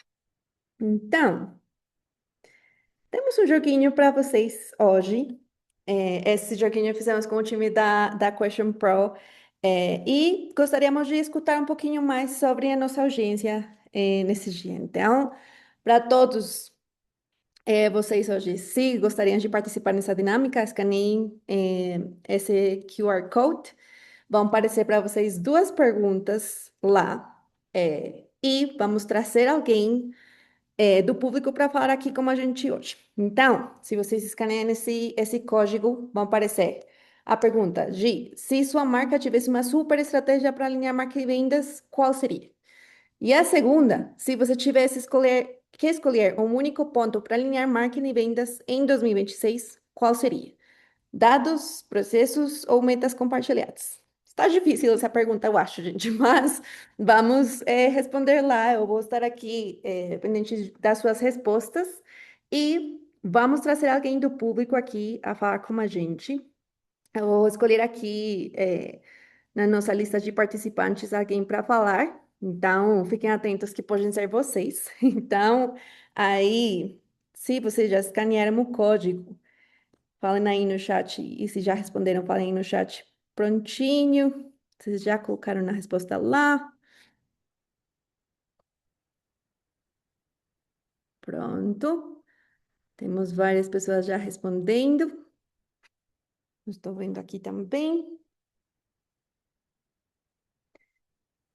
Então, temos um joguinho para vocês hoje. Esse joguinho fizemos com o time da Question Pro. E gostaríamos de escutar um pouquinho mais sobre a nossa audiência nesse dia. Então, para todos vocês hoje, se gostariam de participar nessa dinâmica, escaneiem esse QR Code. Vão aparecer para vocês duas perguntas lá. E vamos trazer alguém do público para falar aqui com a gente hoje. Então, se vocês escanearem esse código, vão aparecer a pergunta: Gi, se sua marca tivesse uma super estratégia para alinhar marca e vendas, qual seria? E a segunda, se você tivesse que escolher um único ponto para alinhar marketing e vendas em 2026, qual seria? Dados, processos ou metas compartilhadas? Está difícil essa pergunta, eu acho, gente, mas vamos responder lá. Eu vou estar aqui pendente das suas respostas e vamos trazer alguém do público aqui a falar com a gente. Eu vou escolher aqui na nossa lista de participantes alguém para falar. Então, fiquem atentos que podem ser vocês. Então, aí, se vocês já escanearam o código, falem aí no chat. E se já responderam, falem aí no chat. Prontinho. Vocês já colocaram na resposta lá. Pronto. Temos várias pessoas já respondendo. Estou vendo aqui também.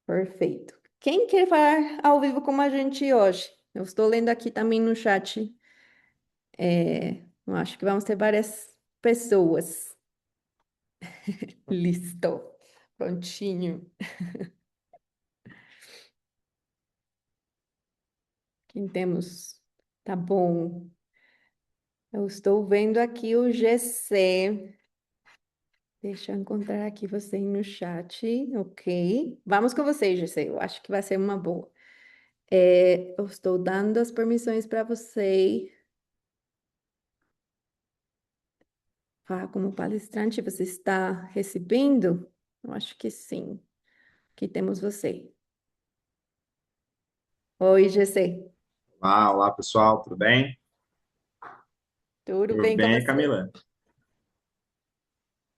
Perfeito. Quem quer falar ao vivo com a gente hoje? Eu estou lendo aqui também no chat. Eu acho que vamos ter várias pessoas. Listo. Prontinho. Quem temos? Tá bom. Eu estou vendo aqui o GC. Deixa eu encontrar aqui você no chat. Ok. Vamos com você, GC. Eu acho que vai ser uma boa. Eu estou dando as permissões para você. Como palestrante, você está recebendo? Eu acho que sim. Aqui temos você. Oi, GC. Olá, pessoal, tudo bem? Tudo Tudo bem com bem, você? Camila?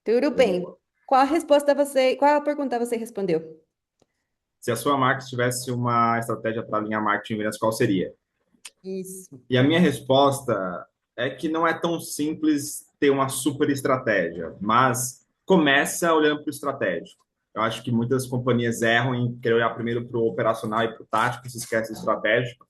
Tudo bem. Boa. Qual a pergunta você respondeu? Se a sua marca tivesse uma estratégia para alinhar marketing e vendas, qual seria? Isso. E a minha resposta é que não é tão simples ter uma super estratégia, mas começa olhando para o estratégico. Eu acho que muitas companhias erram em querer olhar primeiro para o operacional e para o tático, se esquece do estratégico.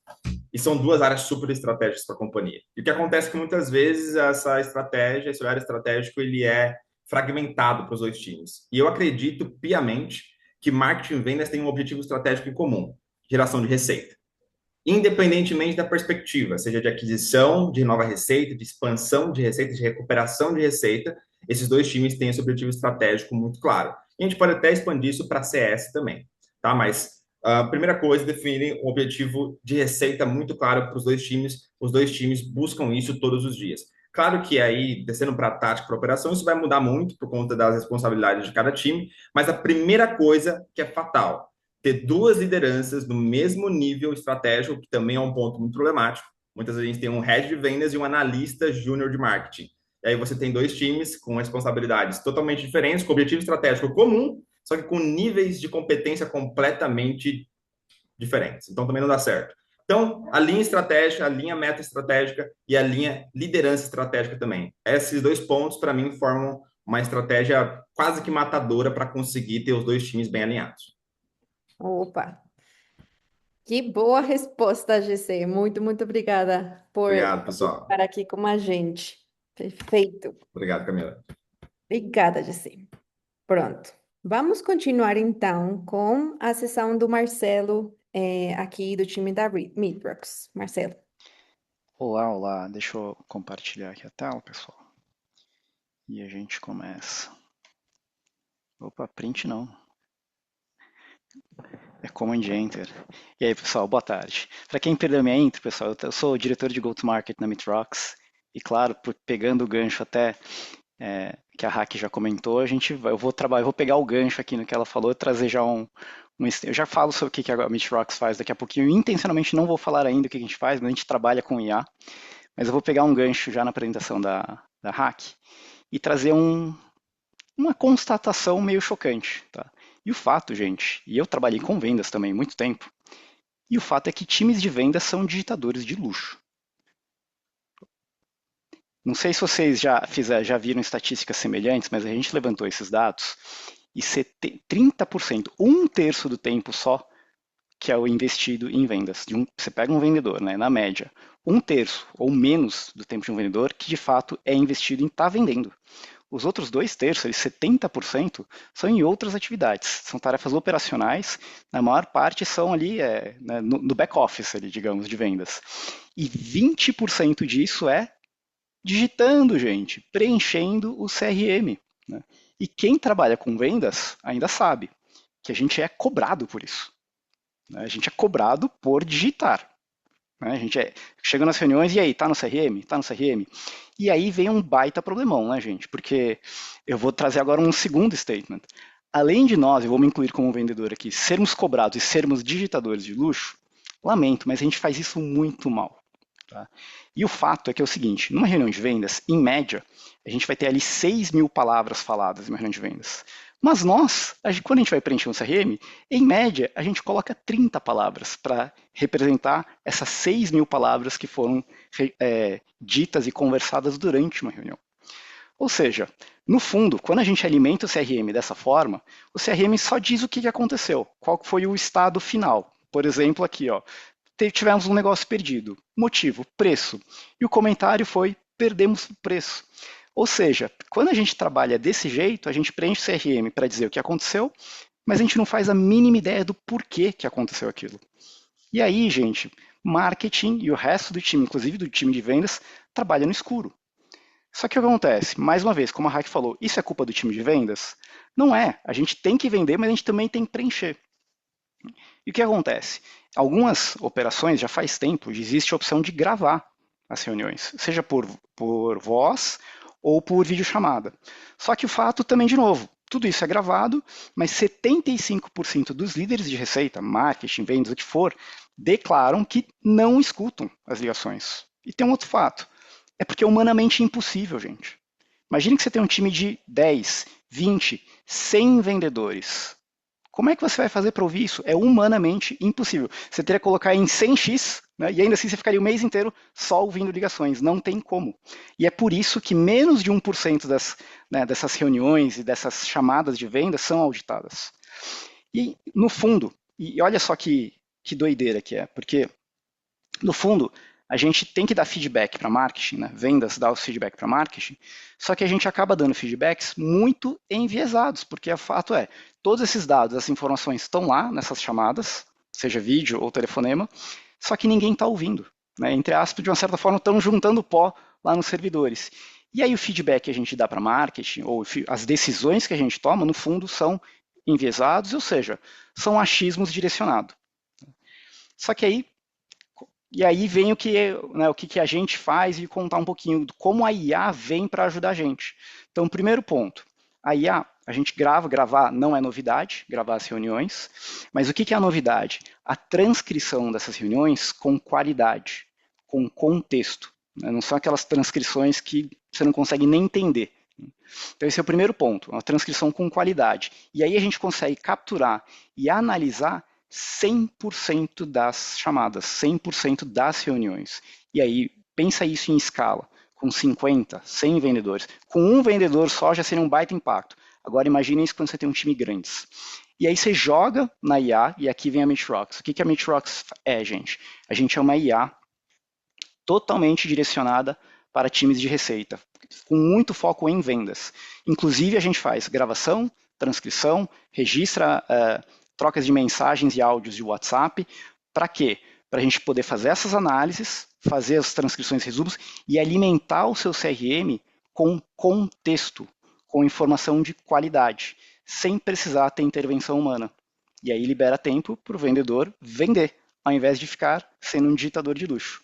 E são duas áreas super estratégicas para a companhia. E o que acontece é que muitas vezes essa estratégia, esse olhar estratégico, ele é fragmentado para os dois times. E eu acredito piamente que marketing e vendas têm um objetivo estratégico em comum: geração de receita. Independentemente da perspectiva, seja de aquisição de nova receita, de expansão de receita, de recuperação de receita, esses dois times têm esse objetivo estratégico muito claro. E a gente pode até expandir isso para CS também, tá? Mas A primeira coisa, definirem um objetivo de receita muito claro para os dois times. Os dois times buscam isso todos os dias. Claro que aí, descendo para a tática, para a operação, isso vai mudar muito por conta das responsabilidades de cada time, mas a primeira coisa que é fatal, ter duas lideranças no mesmo nível estratégico, que também é um ponto muito problemático. Muitas vezes a gente tem um head de vendas e um analista júnior de marketing. E aí você tem dois times com responsabilidades totalmente diferentes, com objetivo estratégico comum, só que com níveis de competência completamente diferentes. Então também não dá certo. Então, a linha estratégica, a linha meta estratégica e a linha liderança estratégica também. Esses dois pontos, para mim, formam uma estratégia quase que matadora para conseguir ter os dois times bem alinhados. Opa, que boa resposta, GC. Muito, muito obrigada por Obrigado, pessoal. estar aqui com a gente. Perfeito. Obrigado, Camila. Obrigada, GC. Pronto. Vamos continuar então com a sessão do Marcelo, aqui do time da Midrocks. Marcelo. Olá, olá. Deixa eu compartilhar aqui a tela, pessoal. E a gente começa. Opa, print não. É Command Enter. E aí, pessoal, boa tarde. Para quem perdeu minha intro, pessoal, eu sou o diretor de Go-to-Market na Mitrox. E claro, pegando o gancho até que a Hack já comentou, eu vou pegar o gancho aqui no que ela falou, trazer já eu já falo sobre o que a Mitrox faz daqui a pouquinho. Eu intencionalmente não vou falar ainda o que a gente faz, mas a gente trabalha com IA. Mas eu vou pegar um gancho já na apresentação da Hack e trazer uma constatação meio chocante, tá? E o fato, gente, e eu trabalhei com vendas também há muito tempo, e o fato é que times de vendas são digitadores de luxo. Não sei se vocês já viram estatísticas semelhantes, mas a gente levantou esses dados e 30%, um terço do tempo só, que é o investido em vendas. Você pega um vendedor, né, na média, um terço ou menos do tempo de um vendedor que de fato é investido em estar vendendo. Os outros dois terços, 70%, são em outras atividades. São tarefas operacionais, na maior parte são ali né, no back-office, digamos, de vendas. E 20% disso é digitando, gente, preenchendo o CRM. Né? E quem trabalha com vendas ainda sabe que a gente é cobrado por isso. Né? A gente é cobrado por digitar. Né? A gente chega nas reuniões e aí, tá no CRM? Tá no CRM? E aí vem um baita problemão, né, gente? Porque eu vou trazer agora um segundo statement. Além de nós, eu vou me incluir como vendedor aqui, sermos cobrados e sermos digitadores de luxo, lamento, mas a gente faz isso muito mal. Tá? E o fato é que é o seguinte, numa reunião de vendas, em média, a gente vai ter ali 6.000 palavras faladas em uma reunião de vendas. Mas nós, quando a gente vai preencher um CRM, em média, a gente coloca 30 palavras para representar essas 6.000 palavras que foram ditas e conversadas durante uma reunião. Ou seja, no fundo, quando a gente alimenta o CRM dessa forma, o CRM só diz o que aconteceu, qual foi o estado final. Por exemplo, aqui, ó, tivemos um negócio perdido. Motivo, preço. E o comentário foi, perdemos o preço. Ou seja, quando a gente trabalha desse jeito, a gente preenche o CRM para dizer o que aconteceu, mas a gente não faz a mínima ideia do porquê que aconteceu aquilo. E aí, gente, marketing e o resto do time, inclusive do time de vendas, trabalha no escuro. Só que o que acontece? Mais uma vez, como a Hack falou, isso é culpa do time de vendas? Não é. A gente tem que vender, mas a gente também tem que preencher. E o que acontece? Algumas operações, já faz tempo, existe a opção de gravar as reuniões, seja por voz ou por videochamada. Só que o fato também, de novo, tudo isso é gravado, mas 75% dos líderes de receita, marketing, vendas, o que for, declaram que não escutam as ligações. E tem um outro fato, é porque é humanamente impossível, gente. Imagine que você tem um time de 10, 20, 100 vendedores. Como é que você vai fazer para ouvir isso? É humanamente impossível. Você teria que colocar em 100x, né, e ainda assim você ficaria o mês inteiro só ouvindo ligações. Não tem como. E é por isso que menos de 1% dessas reuniões e dessas chamadas de venda são auditadas. E, no fundo, e olha só que doideira que é, porque, no fundo, a gente tem que dar feedback para marketing, né? Vendas dá o feedback para marketing, só que a gente acaba dando feedbacks muito enviesados, porque o fato é, todos esses dados, essas informações estão lá nessas chamadas, seja vídeo ou telefonema, só que ninguém está ouvindo. Né? Entre aspas, de uma certa forma, estão juntando pó lá nos servidores. E aí o feedback que a gente dá para marketing, ou as decisões que a gente toma, no fundo, são enviesados, ou seja, são achismos direcionados. Só que aí vem o que a gente faz e contar um pouquinho de como a IA vem para ajudar a gente. Então, primeiro ponto, a IA, a gente gravar não é novidade, gravar as reuniões, mas o que é a novidade? A transcrição dessas reuniões com qualidade, com contexto. Não são aquelas transcrições que você não consegue nem entender. Então esse é o primeiro ponto, uma transcrição com qualidade. E aí a gente consegue capturar e analisar 100% das chamadas, 100% das reuniões. E aí pensa isso em escala, com 50, 100 vendedores. Com um vendedor só já seria um baita impacto. Agora imagine isso quando você tem um time grande. E aí você joga na IA, e aqui vem a Meetrox. O que a Meetrox é, gente? A gente é uma IA totalmente direcionada para times de receita, com muito foco em vendas. Inclusive, a gente faz gravação, transcrição, registra trocas de mensagens e áudios de WhatsApp. Para quê? Para a gente poder fazer essas análises, fazer as transcrições e resumos e alimentar o seu CRM com contexto, com informação de qualidade, sem precisar ter intervenção humana. E aí libera tempo para o vendedor vender, ao invés de ficar sendo um digitador de luxo.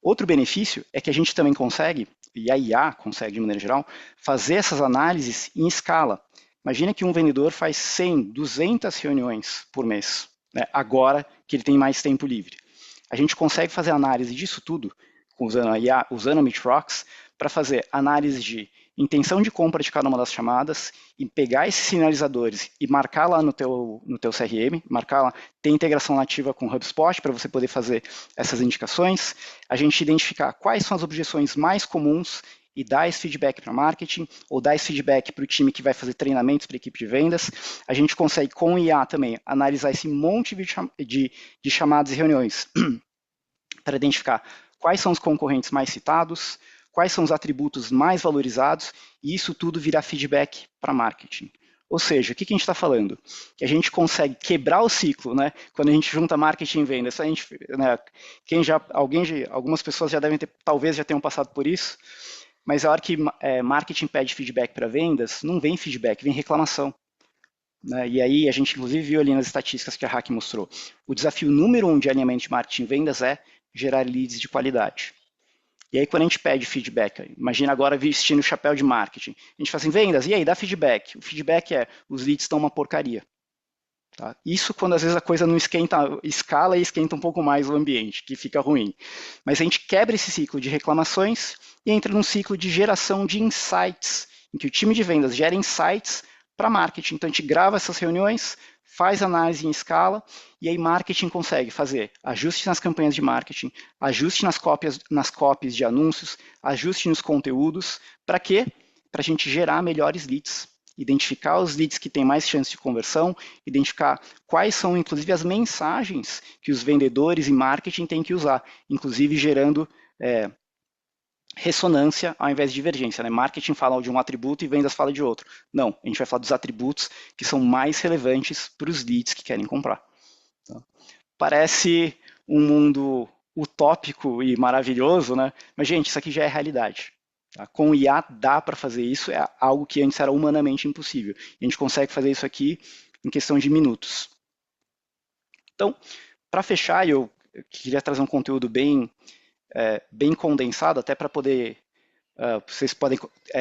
Outro benefício é que a gente também consegue, e a IA consegue de maneira geral, fazer essas análises em escala. Imagina que um vendedor faz 100, 200 reuniões por mês, né, agora que ele tem mais tempo livre. A gente consegue fazer análise disso tudo, usando a IA, usando a Meetrox, para fazer análise de intenção de compra de cada uma das chamadas e pegar esses sinalizadores e marcar lá no teu CRM, marcar lá, ter integração nativa com o HubSpot para você poder fazer essas indicações, a gente identificar quais são as objeções mais comuns e dar esse feedback para marketing ou dar esse feedback para o time que vai fazer treinamentos para a equipe de vendas. A gente consegue com o IA também analisar esse monte de chamadas e reuniões para identificar quais são os concorrentes mais citados, quais são os atributos mais valorizados, e isso tudo virar feedback para marketing. Ou seja, o que a gente está falando? Que a gente consegue quebrar o ciclo, né? Quando a gente junta marketing e vendas. Né, algumas pessoas já devem ter, talvez já tenham passado por isso, mas a hora que marketing pede feedback para vendas, não vem feedback, vem reclamação. Né? E aí a gente inclusive viu ali nas estatísticas que a Hack mostrou. O desafio número 1 de alinhamento de marketing e vendas é gerar leads de qualidade. E aí, quando a gente pede feedback, imagina agora vestindo o chapéu de marketing, a gente fala assim, vendas, e aí, dá feedback. O feedback é, os leads estão uma porcaria. Tá? Isso quando às vezes a coisa não escala e esquenta um pouco mais o ambiente, que fica ruim. Mas a gente quebra esse ciclo de reclamações e entra num ciclo de geração de insights, em que o time de vendas gera insights para marketing. Então, a gente grava essas reuniões, faz análise em escala, e aí marketing consegue fazer ajuste nas campanhas de marketing, ajuste nas copies de anúncios, ajuste nos conteúdos. Para quê? Para a gente gerar melhores leads, identificar os leads que têm mais chance de conversão, identificar quais são, inclusive, as mensagens que os vendedores e marketing têm que usar, inclusive gerando ressonância ao invés de divergência. Né? Marketing fala de um atributo e vendas fala de outro. Não, a gente vai falar dos atributos que são mais relevantes para os leads que querem comprar. Tá? Parece um mundo utópico e maravilhoso, né? Mas, gente, isso aqui já é realidade. Tá? Com o IA dá para fazer isso, é algo que antes era humanamente impossível. E a gente consegue fazer isso aqui em questão de minutos. Então, para fechar, eu queria trazer um conteúdo bem condensado, até para poder, vocês podem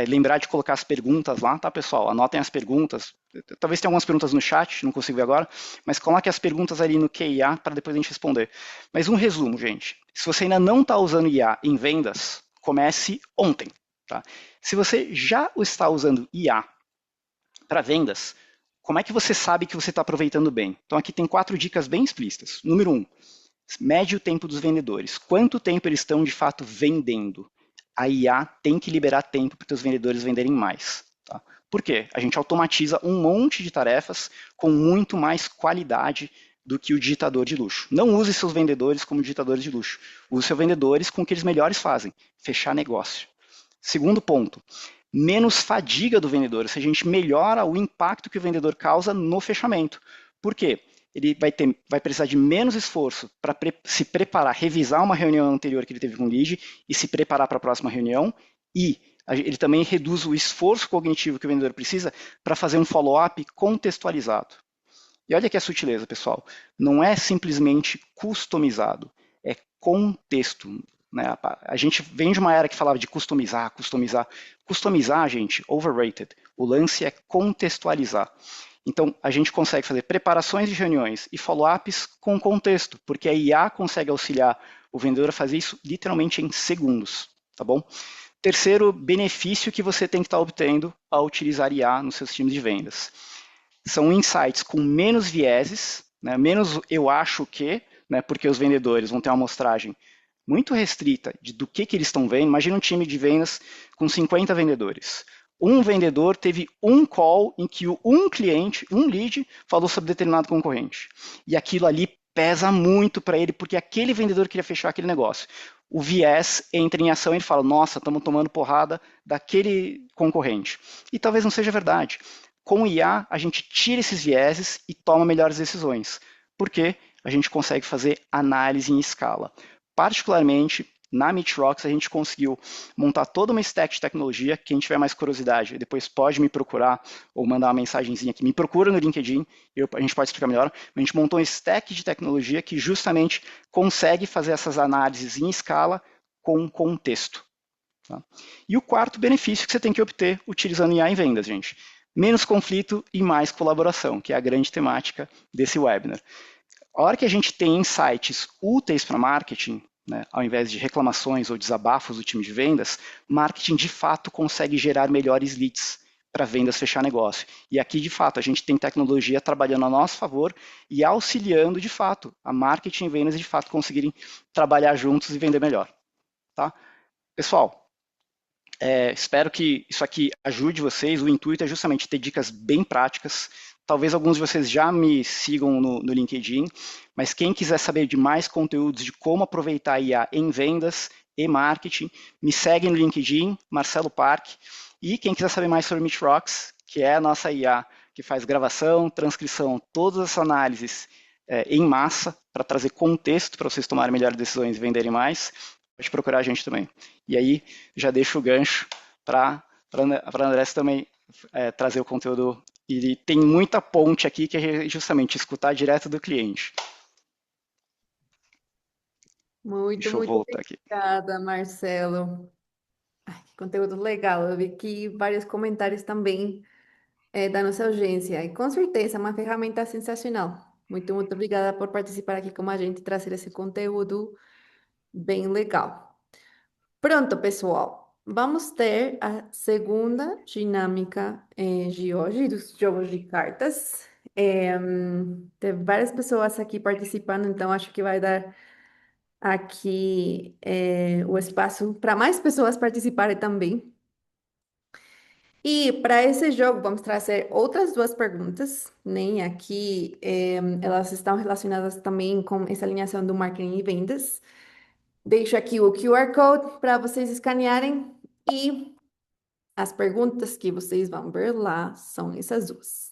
lembrar de colocar as perguntas lá, tá, pessoal? Anotem as perguntas. Talvez tenha algumas perguntas no chat, não consigo ver agora, mas coloque as perguntas ali no QIA para depois a gente responder. Mas um resumo, gente. Se você ainda não está usando IA em vendas, comece ontem. Tá? Se você já está usando IA para vendas, como é que você sabe que você está aproveitando bem? Então aqui tem 4 dicas bem explícitas. Número 1. Mede o tempo dos vendedores. Quanto tempo eles estão de fato vendendo? A IA tem que liberar tempo para os vendedores venderem mais. Tá? Por quê? A gente automatiza um monte de tarefas com muito mais qualidade do que o digitador de luxo. Não use seus vendedores como digitadores de luxo. Use seus vendedores com o que eles melhores fazem, fechar negócio. Segundo ponto, menos fadiga do vendedor. Se a gente melhora o impacto que o vendedor causa no fechamento. Por quê? Ele vai precisar de menos esforço para se preparar, revisar uma reunião anterior que ele teve com o lead e se preparar para a próxima reunião, E ele também reduz o esforço cognitivo que o vendedor precisa para fazer um follow-up contextualizado. E olha que a sutileza, pessoal. Não é simplesmente customizado, é contexto. Né? A gente vem de uma era que falava de customizar, customizar. Customizar, gente, overrated. O lance é contextualizar. Então, a gente consegue fazer preparações de reuniões e follow-ups com contexto, porque a IA consegue auxiliar o vendedor a fazer isso literalmente em segundos, tá bom? Terceiro benefício que você tem que estar obtendo ao utilizar IA nos seus times de vendas. São insights com menos vieses, né, menos eu acho que, né, porque os vendedores vão ter uma amostragem muito restrita do que eles estão vendo. Imagina um time de vendas com 50 vendedores. Um vendedor teve um call em que um cliente, um lead, falou sobre determinado concorrente. E aquilo ali pesa muito para ele, porque aquele vendedor queria fechar aquele negócio. O viés entra em ação e ele fala, nossa, estamos tomando porrada daquele concorrente. E talvez não seja verdade. Com o IA, a gente tira esses vieses e toma melhores decisões, porque a gente consegue fazer análise em escala. Particularmente, na Meetrox, a gente conseguiu montar toda uma stack de tecnologia. Quem tiver mais curiosidade, depois pode me procurar ou mandar uma mensagenzinha aqui. Me procura no LinkedIn, a gente pode explicar melhor. A gente montou um stack de tecnologia que justamente consegue fazer essas análises em escala com contexto. Tá? E o quarto benefício que você tem que obter utilizando IA em vendas, gente. Menos conflito e mais colaboração, que é a grande temática desse webinar. A hora que a gente tem insights úteis para marketing, né, ao invés de reclamações ou desabafos do time de vendas, marketing de fato consegue gerar melhores leads para vendas fechar negócio. E aqui, de fato, a gente tem tecnologia trabalhando a nosso favor e auxiliando, de fato, a marketing e vendas de fato conseguirem trabalhar juntos e vender melhor. Tá? Pessoal, espero que isso aqui ajude vocês. O intuito é justamente ter dicas bem práticas. Talvez alguns de vocês já me sigam no LinkedIn, mas quem quiser saber de mais conteúdos de como aproveitar a IA em vendas e marketing, me segue no LinkedIn, Marcelo Parque. E quem quiser saber mais sobre Meetrox, que é a nossa IA que faz gravação, transcrição, todas as análises em massa para trazer contexto para vocês tomarem melhores decisões e venderem mais, pode procurar a gente também. E aí já deixo o gancho para a Andressa também trazer o conteúdo. E tem muita ponte aqui que é justamente escutar direto do cliente. Muito, Deixa eu muito voltar aqui. obrigada, Marcelo. Ai, que conteúdo legal. Eu vi aqui vários comentários também da nossa audiência. E com certeza, é uma ferramenta sensacional. Muito, muito obrigada por participar aqui com a gente e trazer esse conteúdo bem legal. Pronto, pessoal. Vamos ter a segunda dinâmica de hoje, dos jogos de cartas. Tem várias pessoas aqui participando, então acho que vai dar aqui o espaço para mais pessoas participarem também. E para esse jogo, vamos trazer outras duas perguntas, né? Aqui elas estão relacionadas também com essa alinhação do marketing e vendas. Deixo aqui o QR Code para vocês escanearem e as perguntas que vocês vão ver lá são essas duas.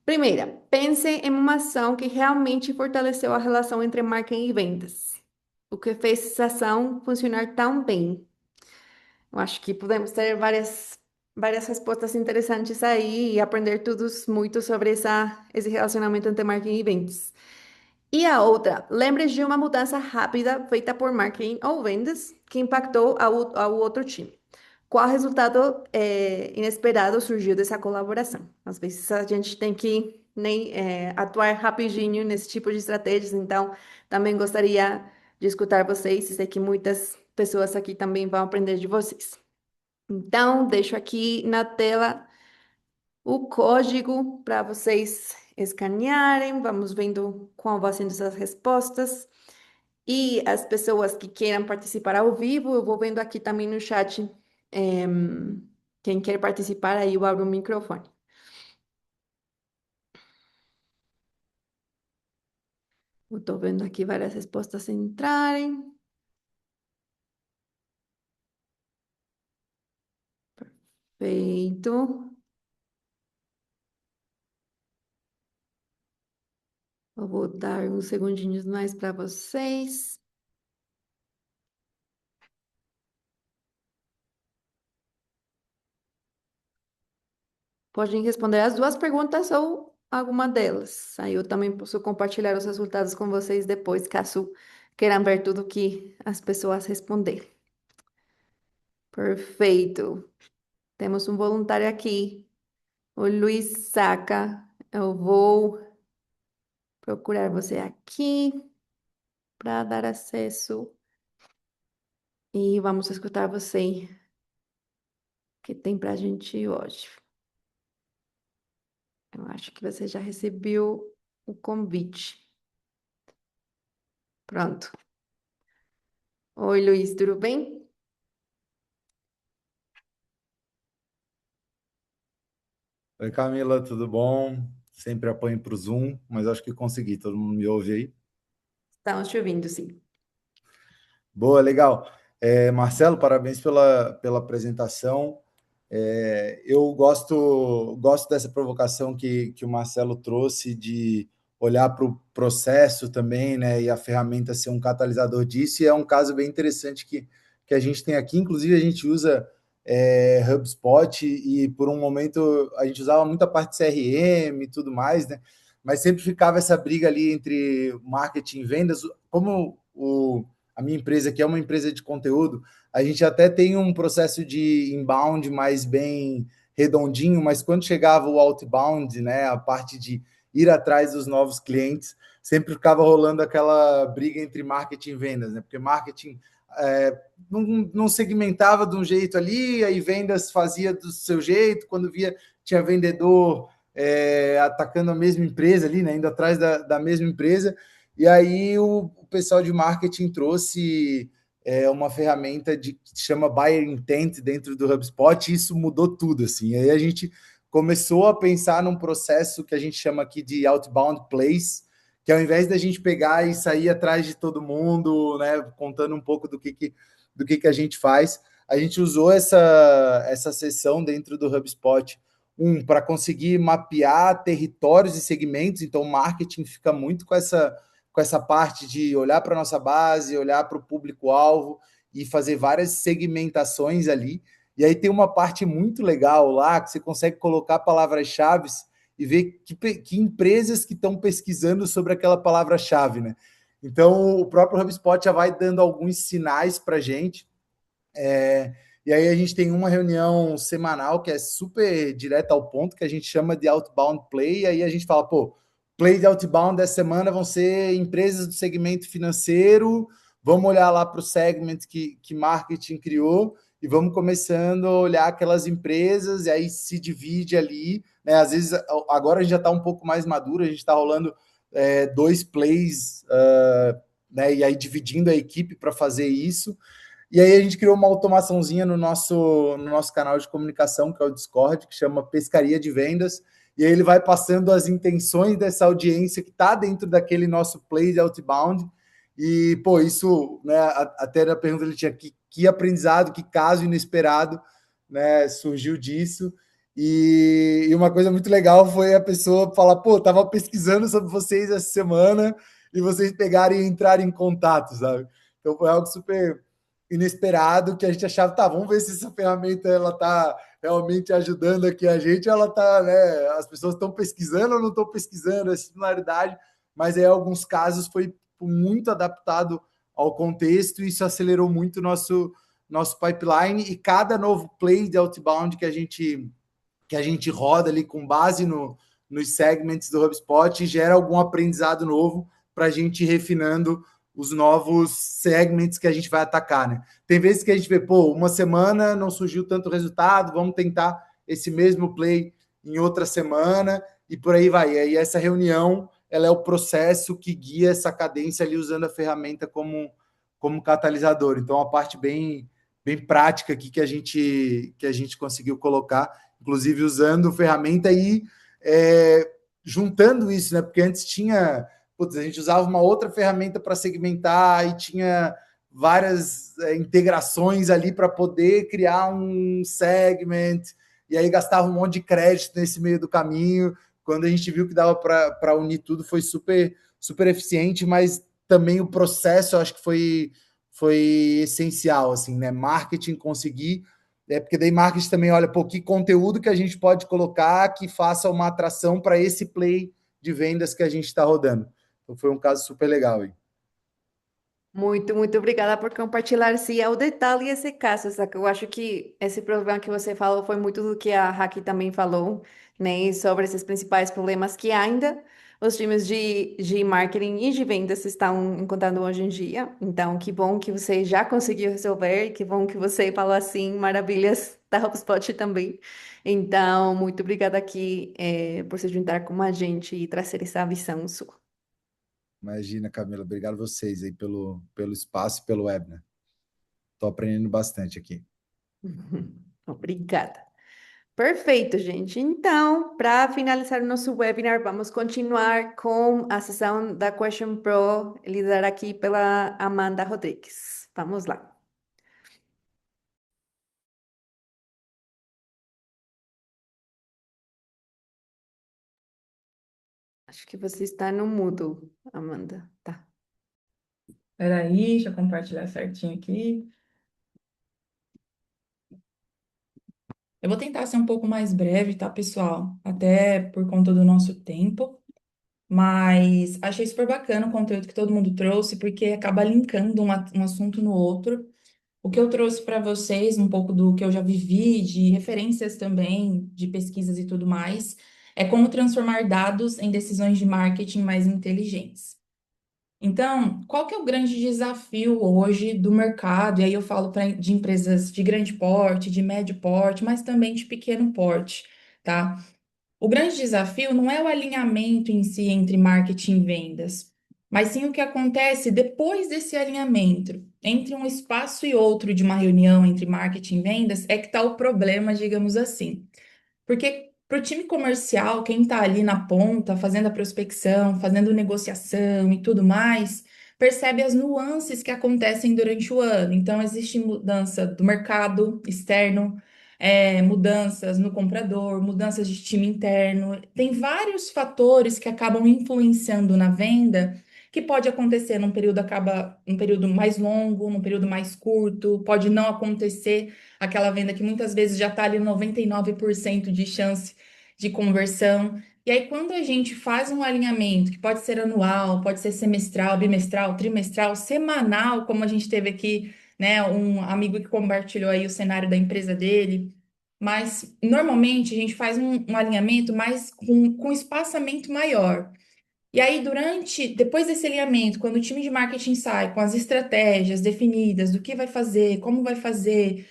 Primeira, pense em uma ação que realmente fortaleceu a relação entre marketing e vendas. O que fez essa ação funcionar tão bem? Eu acho que podemos ter várias respostas interessantes aí e aprender todos muito sobre esse relacionamento entre marketing e vendas. E a outra, lembre de uma mudança rápida feita por marketing ou vendas que impactou ao outro time. Qual resultado inesperado surgiu dessa colaboração? Às vezes a gente tem que nem atuar rapidinho nesse tipo de estratégias, então também gostaria de escutar vocês, e sei que muitas pessoas aqui também vão aprender de vocês. Então, deixo aqui na tela o código para vocês escanearem. Vamos vendo qual vão sendo essas respostas. E as pessoas que queiram participar ao vivo, eu vou vendo aqui também no chat. Quem quer participar, aí eu abro o microfone. Eu estou vendo aqui várias respostas entrarem. Feito. Eu vou dar uns segundinhos mais para vocês. Podem responder as duas perguntas ou alguma delas. Aí eu também posso compartilhar os resultados com vocês depois, caso queiram ver tudo que as pessoas responderem. Perfeito. Temos um voluntário aqui, o Luiz Saca. Eu vou procurar você aqui para dar acesso e vamos escutar você. O que tem para a gente hoje? Eu acho que você já recebeu o convite. Pronto. Oi, Luiz, tudo bem? Oi, Camila, tudo bom? Sempre apanho para o Zoom, mas acho que consegui. Todo mundo me ouve aí? Estamos te ouvindo, sim. Boa, legal. Marcelo, parabéns pela apresentação. Eu gosto dessa provocação que o Marcelo trouxe de olhar para o processo também, né? E a ferramenta ser um catalisador disso. E é um caso bem interessante que a gente tem aqui. Inclusive, a gente usa HubSpot e por um momento a gente usava muita parte de CRM e tudo mais, né? Mas sempre ficava essa briga ali entre marketing e vendas. Como a minha empresa, que é uma empresa de conteúdo, a gente até tem um processo de inbound mais bem redondinho, mas quando chegava o outbound, né, a parte de ir atrás dos novos clientes, sempre ficava rolando aquela briga entre marketing e vendas, né? Porque marketing não segmentava de um jeito ali, aí vendas fazia do seu jeito, quando via tinha vendedor atacando a mesma empresa ali, né, indo atrás da mesma empresa, e aí o pessoal de marketing trouxe uma ferramenta que chama Buyer Intent dentro do HubSpot, e isso mudou tudo, assim. E aí a gente começou a pensar num processo que a gente chama aqui de outbound plays, que ao invés da gente pegar e sair atrás de todo mundo, né, contando um pouco do que a gente faz, a gente usou essa sessão dentro do HubSpot, para conseguir mapear territórios e segmentos. Então o marketing fica muito com essa parte de olhar para a nossa base, olhar para o público-alvo e fazer várias segmentações ali. E aí tem uma parte muito legal lá, que você consegue colocar palavras-chave e ver que empresas que estão pesquisando sobre aquela palavra-chave, né? Então, o próprio HubSpot já vai dando alguns sinais para a gente. E aí a gente tem uma reunião semanal que é super direta ao ponto, que a gente chama de Outbound Play, e aí a gente fala, pô, play de Outbound dessa semana vão ser empresas do segmento financeiro, vamos olhar lá para o segment que marketing criou, e vamos começando a olhar aquelas empresas, e aí se divide ali, né? Às vezes, agora a gente já está um pouco mais maduro, a gente está rolando 2 plays, né? E aí dividindo a equipe para fazer isso. E aí a gente criou uma automaçãozinha no nosso canal de comunicação, que é o Discord, que chama Pescaria de Vendas, e aí ele vai passando as intenções dessa audiência que está dentro daquele nosso play de outbound. E, pô, isso, né, até na pergunta ele tinha que aprendizado, que caso inesperado, né, surgiu disso. E uma coisa muito legal foi a pessoa falar, pô, tava pesquisando sobre vocês essa semana e vocês pegarem e entrarem em contato, sabe? Então foi algo super inesperado que a gente achava, tá, vamos ver se essa ferramenta ela tá realmente ajudando aqui a gente, ela tá, né, as pessoas estão pesquisando ou não estão pesquisando, essa similaridade, mas aí, em alguns casos foi muito adaptado ao contexto e isso acelerou muito o nosso pipeline, e cada novo play de outbound que a gente roda ali com base nos segments do HubSpot gera algum aprendizado novo para a gente ir refinando os novos segments que a gente vai atacar, né? Tem vezes que a gente vê, pô, uma semana não surgiu tanto resultado, vamos tentar esse mesmo play em outra semana e por aí vai. E aí essa reunião, ela é o processo que guia essa cadência ali usando a ferramenta como catalisador. Então, a parte bem prática aqui que a gente conseguiu colocar, inclusive usando ferramenta e juntando isso, né? Porque antes tinha, putz, a gente usava uma outra ferramenta para segmentar e tinha várias integrações ali para poder criar um segment, e aí gastava um monte de crédito nesse meio do caminho. Quando a gente viu que dava para unir tudo, foi super, super eficiente, mas também o processo eu acho que foi essencial, assim, né? Marketing conseguir porque daí marketing também olha, pô, que conteúdo que a gente pode colocar que faça uma atração para esse play de vendas que a gente está rodando. Então foi um caso super legal aí. Muito obrigada por compartilhar, sim, ao detalhe esse caso, saca? Eu acho que esse problema que você falou foi muito do que a Haki também falou, né? Sobre esses principais problemas que ainda os times de marketing e de vendas estão encontrando hoje em dia. Então, que bom que você já conseguiu resolver, que bom que você falou assim, maravilhas da HubSpot também. Então, muito obrigada aqui, por se juntar com a gente e trazer essa visão sua. Imagina, Camila, obrigado a vocês aí pelo espaço e pelo webinar. Estou aprendendo bastante aqui. Obrigada. Perfeito, gente. Então, para finalizar o nosso webinar, vamos continuar com a sessão da Question Pro, liderada aqui pela Amanda Rodrigues. Vamos lá. Acho que você está no mudo, Amanda. Tá. Peraí, deixa eu compartilhar certinho aqui. Eu vou tentar ser um pouco mais breve, tá, pessoal? Até por conta do nosso tempo. Mas achei super bacana o conteúdo que todo mundo trouxe, porque acaba linkando um assunto no outro. O que eu trouxe para vocês, um pouco do que eu já vivi, de referências também, de pesquisas e tudo mais, é como transformar dados em decisões de marketing mais inteligentes. Então, qual que é o grande desafio hoje do mercado? E aí eu falo de empresas de grande porte, de médio porte, mas também de pequeno porte, tá? O grande desafio não é o alinhamento em si entre marketing e vendas, mas sim o que acontece depois desse alinhamento. Entre um espaço e outro de uma reunião entre marketing e vendas, é que está o problema, digamos assim. Porque para o time comercial, quem está ali na ponta, fazendo a prospecção, fazendo negociação e tudo mais, percebe as nuances que acontecem durante o ano. Então, existe mudança do mercado externo, mudanças no comprador, mudanças de time interno. Tem vários fatores que acabam influenciando na venda, que pode acontecer num período mais longo, num período mais curto, pode não acontecer aquela venda que muitas vezes já está ali 99% de chance de conversão. E aí, quando a gente faz um alinhamento, que pode ser anual, pode ser semestral, bimestral, trimestral, semanal, como a gente teve aqui, né, um amigo que compartilhou aí o cenário da empresa dele, mas normalmente a gente faz um alinhamento mais com espaçamento maior. E aí, depois desse alinhamento, quando o time de marketing sai com as estratégias definidas do que vai fazer, como vai fazer,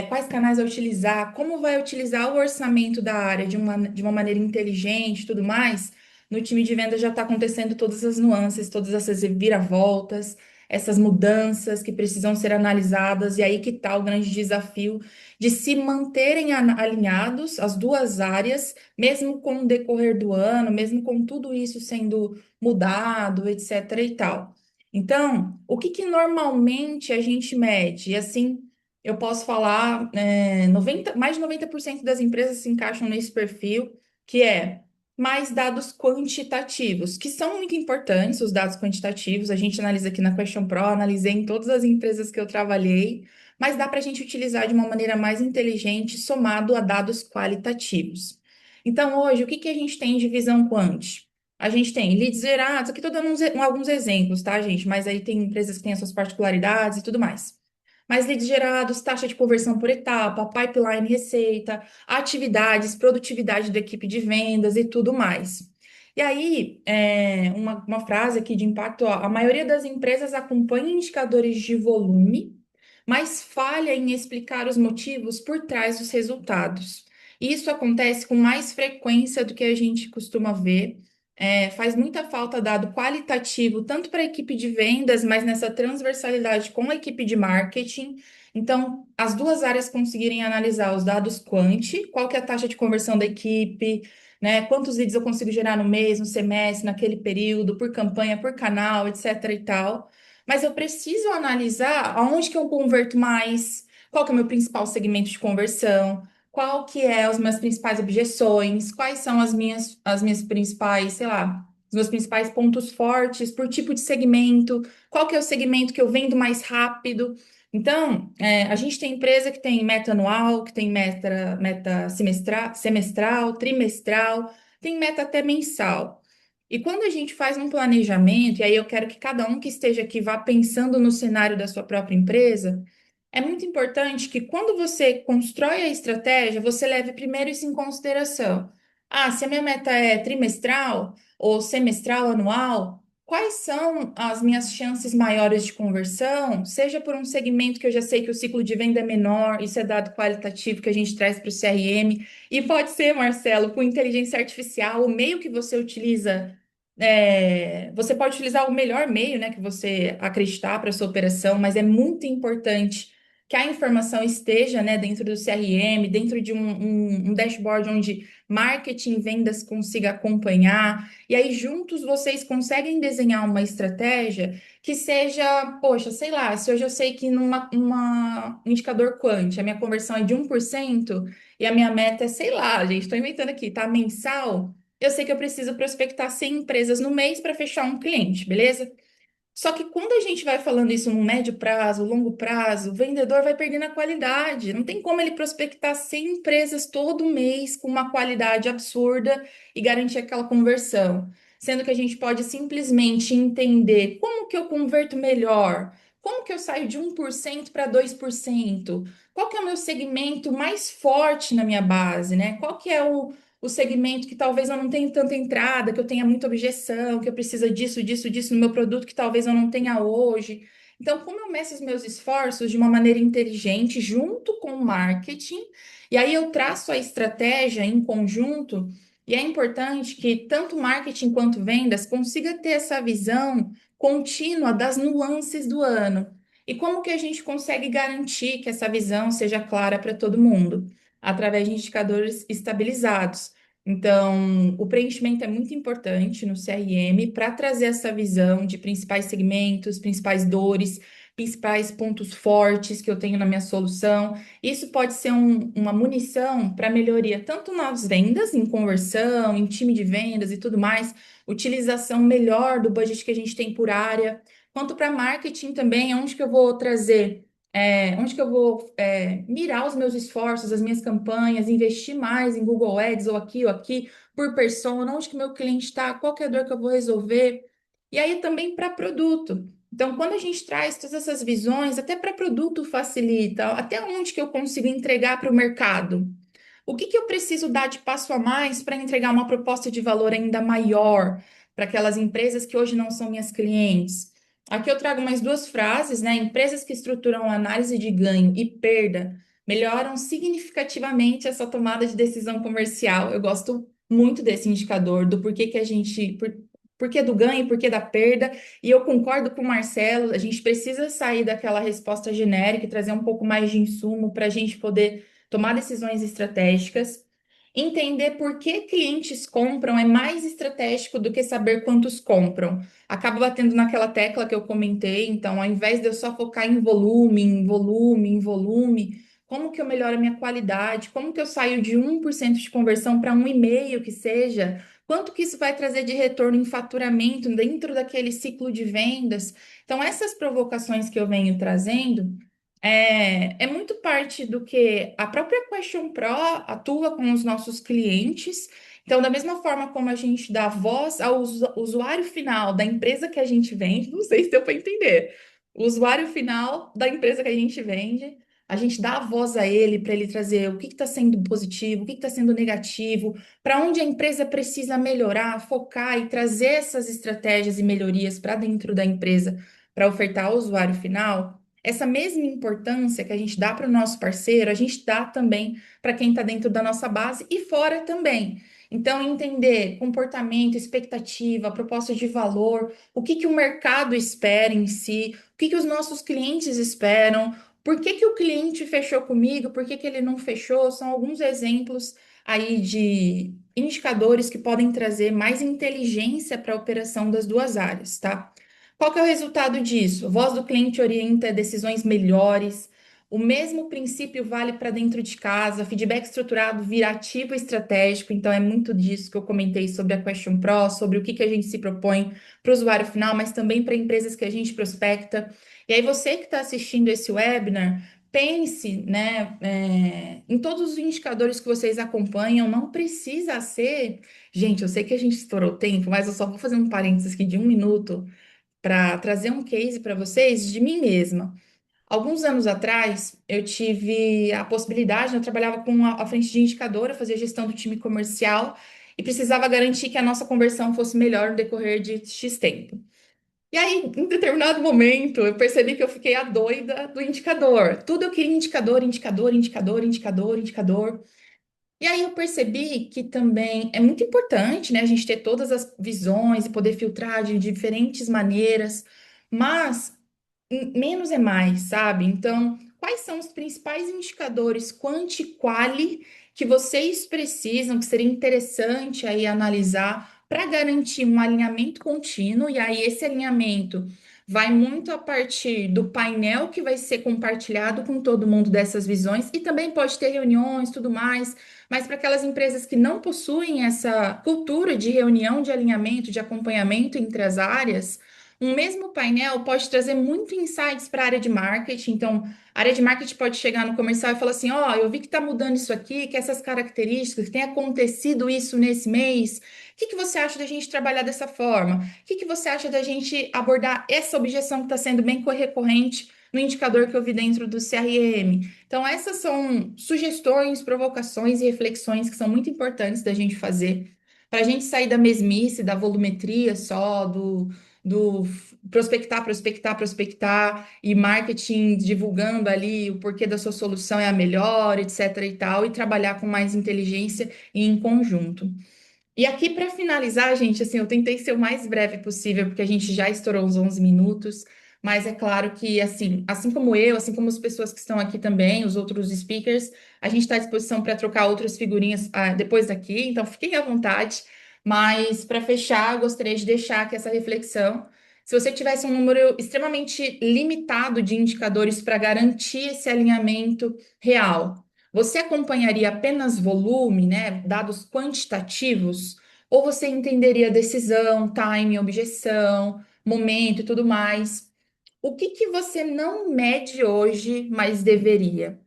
quais canais vai utilizar, como vai utilizar o orçamento da área de uma maneira inteligente e tudo mais, no time de venda já está acontecendo todas as nuances, todas essas viravoltas, essas mudanças que precisam ser analisadas, e aí que está o grande desafio de se manterem alinhados as duas áreas mesmo com o decorrer do ano, mesmo com tudo isso sendo mudado, etc. e tal. Então, o que que normalmente a gente mede? E assim, eu posso falar, 90, mais de 90% das empresas se encaixam nesse perfil, que é mais dados quantitativos, que são muito importantes, os dados quantitativos. A gente analisa aqui na Question Pro, analisei em todas as empresas que eu trabalhei, mas dá para a gente utilizar de uma maneira mais inteligente, somado a dados qualitativos. Então, hoje, o que que a gente tem de visão quant? A gente tem leads gerados, aqui estou dando alguns exemplos, tá, gente? Mas aí tem empresas que têm as suas particularidades e tudo mais. Mas leads gerados, taxa de conversão por etapa, pipeline, receita, atividades, produtividade da equipe de vendas e tudo mais. E aí, uma frase aqui de impacto, ó, a maioria das empresas acompanha indicadores de volume, mas falha em explicar os motivos por trás dos resultados. E isso acontece com mais frequência do que a gente costuma ver. Faz muita falta dado qualitativo, tanto para a equipe de vendas, mas nessa transversalidade com a equipe de marketing. Então, as duas áreas conseguirem analisar os dados quant, qual que é a taxa de conversão da equipe, né? Quantos leads eu consigo gerar no mês, no semestre, naquele período, por campanha, por canal, etc. e tal. Mas eu preciso analisar aonde que eu converto mais, qual que é o meu principal segmento de conversão, qual que é as minhas principais objeções, quais são as minhas principais, sei lá, os meus principais pontos fortes por tipo de segmento, qual que é o segmento que eu vendo mais rápido, Então, a gente tem empresa que tem meta anual, que tem meta semestral, trimestral, tem meta até mensal. E quando a gente faz um planejamento, e aí eu quero que cada um que esteja aqui vá pensando no cenário da sua própria empresa, é muito importante que quando você constrói a estratégia, você leve primeiro isso em consideração. Ah, se a minha meta é trimestral ou semestral, anual, quais são as minhas chances maiores de conversão? Seja por um segmento que eu já sei que o ciclo de venda é menor, isso é dado qualitativo que a gente traz para o CRM, e pode ser, Marcelo, com inteligência artificial, o meio que você utiliza. Você pode utilizar o melhor meio, né, que você acreditar para sua operação, mas é muito importante que a informação esteja, né, dentro do CRM, dentro de um dashboard onde marketing e vendas consiga acompanhar, e aí juntos vocês conseguem desenhar uma estratégia que seja, poxa, sei lá, se hoje eu sei que um indicador quant, a minha conversão é de 1% e a minha meta é, sei lá, gente, estou inventando aqui, tá, mensal, eu sei que eu preciso prospectar 100 empresas no mês para fechar um cliente, beleza? Só que quando a gente vai falando isso no médio prazo, longo prazo, o vendedor vai perdendo a qualidade. Não tem como ele prospectar 100 empresas todo mês com uma qualidade absurda e garantir aquela conversão. Sendo que a gente pode simplesmente entender como que eu converto melhor, como que eu saio de 1% para 2%, qual que é o meu segmento mais forte na minha base, né? Qual que é o segmento que talvez eu não tenha tanta entrada, que eu tenha muita objeção, que eu preciso disso, disso, disso no meu produto que talvez eu não tenha hoje. Então, como eu meço os meus esforços de uma maneira inteligente, junto com o marketing, e aí eu traço a estratégia em conjunto, e é importante que tanto marketing quanto vendas consiga ter essa visão contínua das nuances do ano. E como que a gente consegue garantir que essa visão seja clara para todo mundo? Através de indicadores estabilizados. Então, o preenchimento é muito importante no CRM para trazer essa visão de principais segmentos, principais dores, principais pontos fortes que eu tenho na minha solução. Isso pode ser uma munição para melhoria tanto nas vendas, em conversão, em time de vendas e tudo mais, utilização melhor do budget que a gente tem por área, quanto para marketing também, onde que eu vou trazer onde que eu vou mirar os meus esforços, as minhas campanhas, investir mais em Google Ads ou aqui, por persona, onde que meu cliente está, qual que é a dor que eu vou resolver. E aí também para produto. Então, quando a gente traz todas essas visões, até para produto facilita, até onde que eu consigo entregar para o mercado. O que que eu preciso dar de passo a mais para entregar uma proposta de valor ainda maior para aquelas empresas que hoje não são minhas clientes? Aqui eu trago mais duas frases, né? Empresas que estruturam análise de ganho e perda melhoram significativamente essa tomada de decisão comercial. Eu gosto muito desse indicador, do porquê que a gente, porquê do ganho, porquê da perda, e eu concordo com o Marcelo, a gente precisa sair daquela resposta genérica e trazer um pouco mais de insumo para a gente poder tomar decisões estratégicas. Entender por que clientes compram é mais estratégico do que saber quantos compram. Acaba batendo naquela tecla que eu comentei, então, ao invés de eu só focar em volume, em volume, em volume, como que eu melhoro a minha qualidade? Como que eu saio de 1% de conversão para 1,5% que seja? Quanto que isso vai trazer de retorno em faturamento dentro daquele ciclo de vendas? Então, essas provocações que eu venho trazendo é muito parte do que a própria Question Pro atua com os nossos clientes. Então, da mesma forma como a gente dá voz ao usuário final da empresa que a gente vende, não sei se deu para entender, o usuário final da empresa que a gente vende, a gente dá a voz a ele para ele trazer o que está sendo positivo, o que está sendo negativo, para onde a empresa precisa melhorar, focar e trazer essas estratégias e melhorias para dentro da empresa para ofertar ao usuário final. Essa mesma importância que a gente dá para o nosso parceiro, a gente dá também para quem está dentro da nossa base e fora também. Então, entender comportamento, expectativa, proposta de valor, o que que o mercado espera em si, o que que os nossos clientes esperam, por que que o cliente fechou comigo, por que que ele não fechou, são alguns exemplos aí de indicadores que podem trazer mais inteligência para a operação das duas áreas, tá? Qual que é o resultado disso? A voz do cliente orienta decisões melhores, O mesmo princípio vale para dentro de casa. Feedback estruturado vira ativo estratégico. Então, é muito disso que eu comentei sobre a Question Pro, sobre o que a gente se propõe para o usuário final, mas também para empresas que a gente prospecta. E aí, você que está assistindo esse webinar, pense, né, em todos os indicadores que vocês acompanham. Não precisa ser. Gente, eu sei que a gente estourou o tempo, mas eu só vou fazer um parênteses aqui de 1 minuto para trazer um case para vocês de mim mesma. Alguns anos atrás, eu tive a possibilidade, eu trabalhava com a frente de indicador, eu fazia gestão do time comercial e precisava garantir que a nossa conversão fosse melhor no decorrer de X tempo. E aí, em determinado momento, eu percebi que eu fiquei a doida do indicador. Tudo eu queria indicador, indicador, indicador, indicador, indicador. E aí eu percebi que também é muito importante, né, a gente ter todas as visões e poder filtrar de diferentes maneiras, mas menos é mais, sabe? Então, quais são os principais indicadores quanti e quali que vocês precisam, que seria interessante aí analisar para garantir um alinhamento contínuo? E aí, esse alinhamento vai muito a partir do painel que vai ser compartilhado com todo mundo dessas visões, e também pode ter reuniões, tudo mais, mas para aquelas empresas que não possuem essa cultura de reunião, de alinhamento, de acompanhamento entre as áreas. Um mesmo painel pode trazer muito insights para a área de marketing. Então, a área de marketing pode chegar no comercial e falar assim: ó, eu vi que está mudando isso aqui, que essas características, que tem acontecido isso nesse mês. O que você acha da gente trabalhar dessa forma? O que você acha da gente abordar essa objeção que está sendo bem recorrente no indicador que eu vi dentro do CRM? Então, essas são sugestões, provocações e reflexões que são muito importantes da gente fazer para a gente sair da mesmice, da volumetria só, do prospectar, prospectar, prospectar e marketing divulgando ali o porquê da sua solução é a melhor, etc e tal, e trabalhar com mais inteligência e em conjunto. E aqui, para finalizar, gente, assim, eu tentei ser o mais breve possível, porque a gente já estourou uns 11 minutos, mas é claro que, assim como eu, assim como as pessoas que estão aqui também, os outros speakers, a gente está à disposição para trocar outras figurinhas depois daqui, então fiquem à vontade. Mas, para fechar, eu gostaria de deixar aqui essa reflexão. Se você tivesse um número extremamente limitado de indicadores para garantir esse alinhamento real, você acompanharia apenas volume, né, dados quantitativos, ou você entenderia decisão, time, objeção, momento e tudo mais? O que você não mede hoje, mas deveria?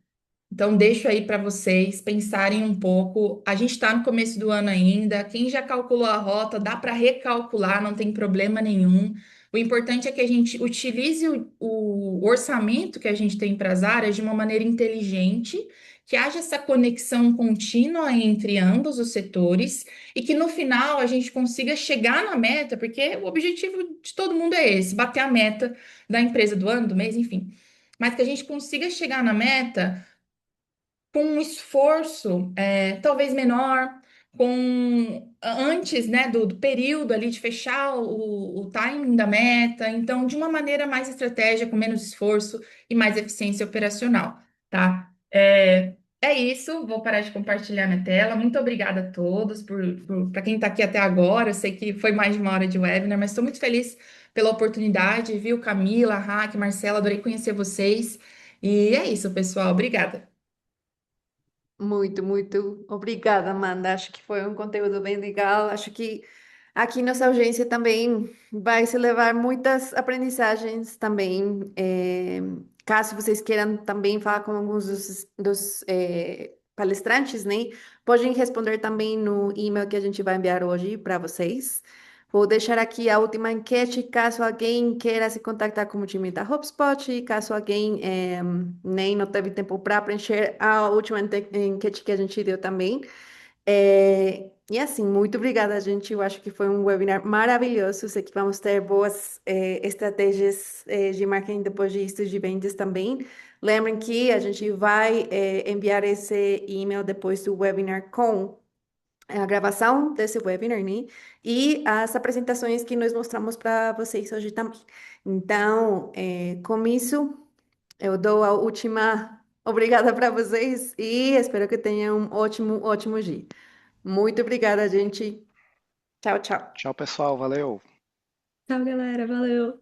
Então, deixo aí para vocês pensarem um pouco. A gente está no começo do ano ainda. Quem já calculou a rota, dá para recalcular, não tem problema nenhum. O importante é que a gente utilize o orçamento que a gente tem para as áreas de uma maneira inteligente, que haja essa conexão contínua entre ambos os setores e que no final a gente consiga chegar na meta, porque o objetivo de todo mundo é esse, bater a meta da empresa do ano, do mês, enfim. Mas que a gente consiga chegar na meta com um esforço talvez menor, com antes, né, do período ali de fechar o timing da meta, então de uma maneira mais estratégia, com menos esforço e mais eficiência operacional, tá? É isso, vou parar de compartilhar minha tela. Muito obrigada a todos para quem está aqui até agora. Eu sei que foi mais de 1 hora de webinar, mas estou muito feliz pela oportunidade, viu? Camila, Raque, Marcela, adorei conhecer vocês. E é isso, pessoal. Obrigada. Muito, muito obrigada, Amanda. Acho que foi um conteúdo bem legal. Acho que aqui nossa audiência também vai se levar muitas aprendizagens também. Caso vocês queiram também falar com alguns dos palestrantes, né? Podem responder também no e-mail que a gente vai enviar hoje para vocês. Vou deixar aqui a última enquete, caso alguém queira se contactar com o time da HubSpot, caso alguém nem não teve tempo para preencher a última enquete que a gente deu também. E assim, muito obrigada, gente. Eu acho que foi um webinar maravilhoso. Sei que vamos ter boas estratégias de marketing depois disso, de vendas também. Lembrem que a gente vai enviar esse e-mail depois do webinar com a gravação desse webinar, né? E as apresentações que nós mostramos para vocês hoje também. Então, com isso, eu dou a última obrigada para vocês e espero que tenham um ótimo, ótimo dia. Muito obrigada, gente. Tchau, tchau. Tchau, pessoal. Valeu. Tchau, galera. Valeu.